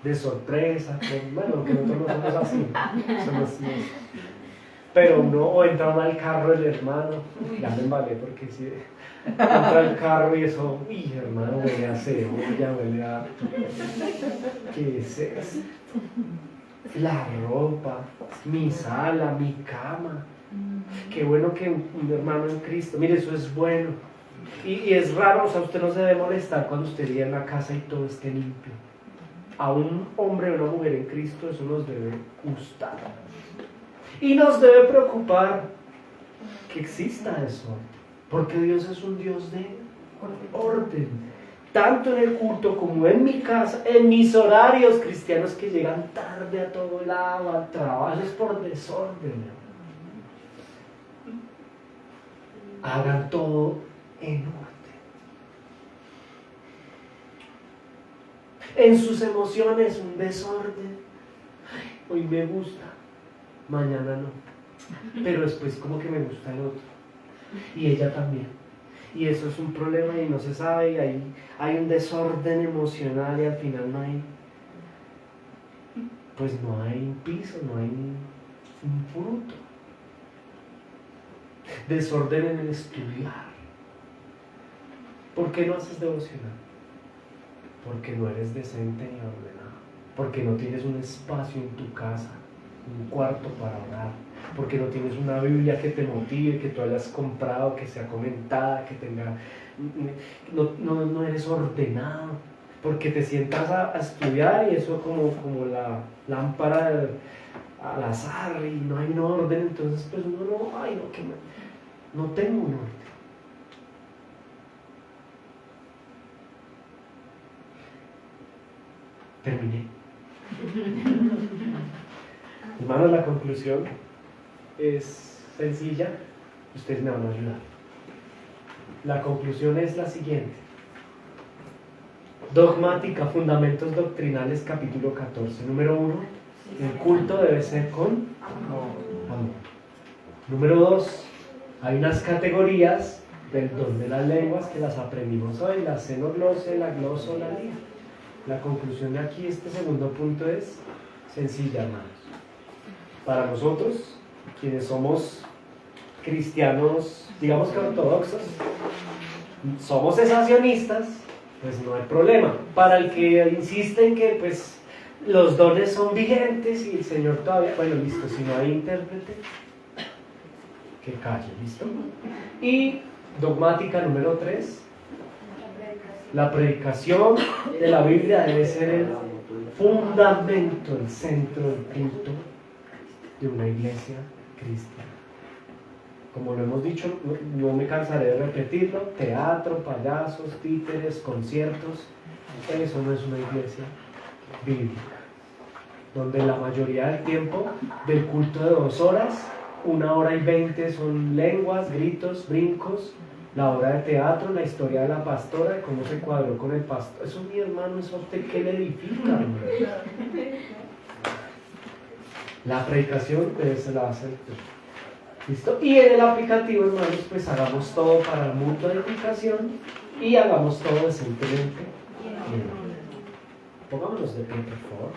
de sorpresa, bueno, que nosotros no somos así, somos Pero uno, o entra uno al carro del hermano, ya me embalé porque si entra al carro y eso, uy, hermano, huele a cebolla, huele a... ¿Qué es esto? La ropa, mi sala, mi cama. Qué bueno que un hermano en Cristo, mire, eso es bueno. Y es raro, o sea, usted no se debe molestar cuando usted llega en la casa y todo esté limpio. A un hombre o una mujer en Cristo eso nos debe gustar. Y nos debe preocupar que exista desorden, porque Dios es un Dios de orden. Tanto en el culto como en mi casa, en mis horarios, cristianos que llegan tarde a todo lado, al trabajo, es por desorden. Hagan todo en orden. En sus emociones, un desorden. Ay, hoy me gusta, mañana no. Pero después como que me gusta el otro. Y ella también. Y eso es un problema y no se sabe, y hay un desorden emocional y al final no hay un piso, no hay un fruto. Desorden en el estudiar. ¿Por qué no haces devocional? Porque no eres decente ni ordenado. Porque no tienes un espacio en tu casa, un cuarto para orar. Porque no tienes una Biblia que te motive, que tú hayas comprado, que sea comentada, que tenga... No eres ordenado. Porque te sientas a estudiar y eso como la lámpara al azar y no hay un orden. Entonces pues uno no tengo un orden. Terminé. Hermanos, la conclusión es sencilla, ustedes me van a ayudar. La conclusión es la siguiente. Dogmática, Fundamentos Doctrinales, capítulo 14. Número 1, el culto debe ser con amor. Número 2, hay unas categorías del don de las lenguas que las aprendimos hoy, la xenoglose, la glosolalia. La conclusión de aquí, este segundo punto es sencilla, hermanos. Para nosotros, quienes somos cristianos, digamos que ortodoxos, somos cesacionistas, pues no hay problema. Para el que insiste en que pues los dones son vigentes y el Señor todavía, bueno, listo, si no hay intérprete, que calle, ¿listo? Y dogmática número 3, la predicación de la Biblia debe ser el fundamento, el centro del culto de una iglesia cristiana. Como lo hemos dicho, no me cansaré de repetirlo: teatro, payasos, títeres, conciertos, eso no es una iglesia bíblica, donde la mayoría del tiempo del culto de 2 horas, 1 hora y 20 son lenguas, gritos, brincos, la obra de teatro, la historia de la pastora, de cómo se cuadró con el pastor. Eso, mi hermano, ¿eso a usted qué le edifica, hermano? La predicación debe ser la base del culto. ¿Listo? Y en el aplicativo, hermanos, pues hagamos todo para mutua edificación y hagamos todo decentemente. Pongámonos de pie, por favor.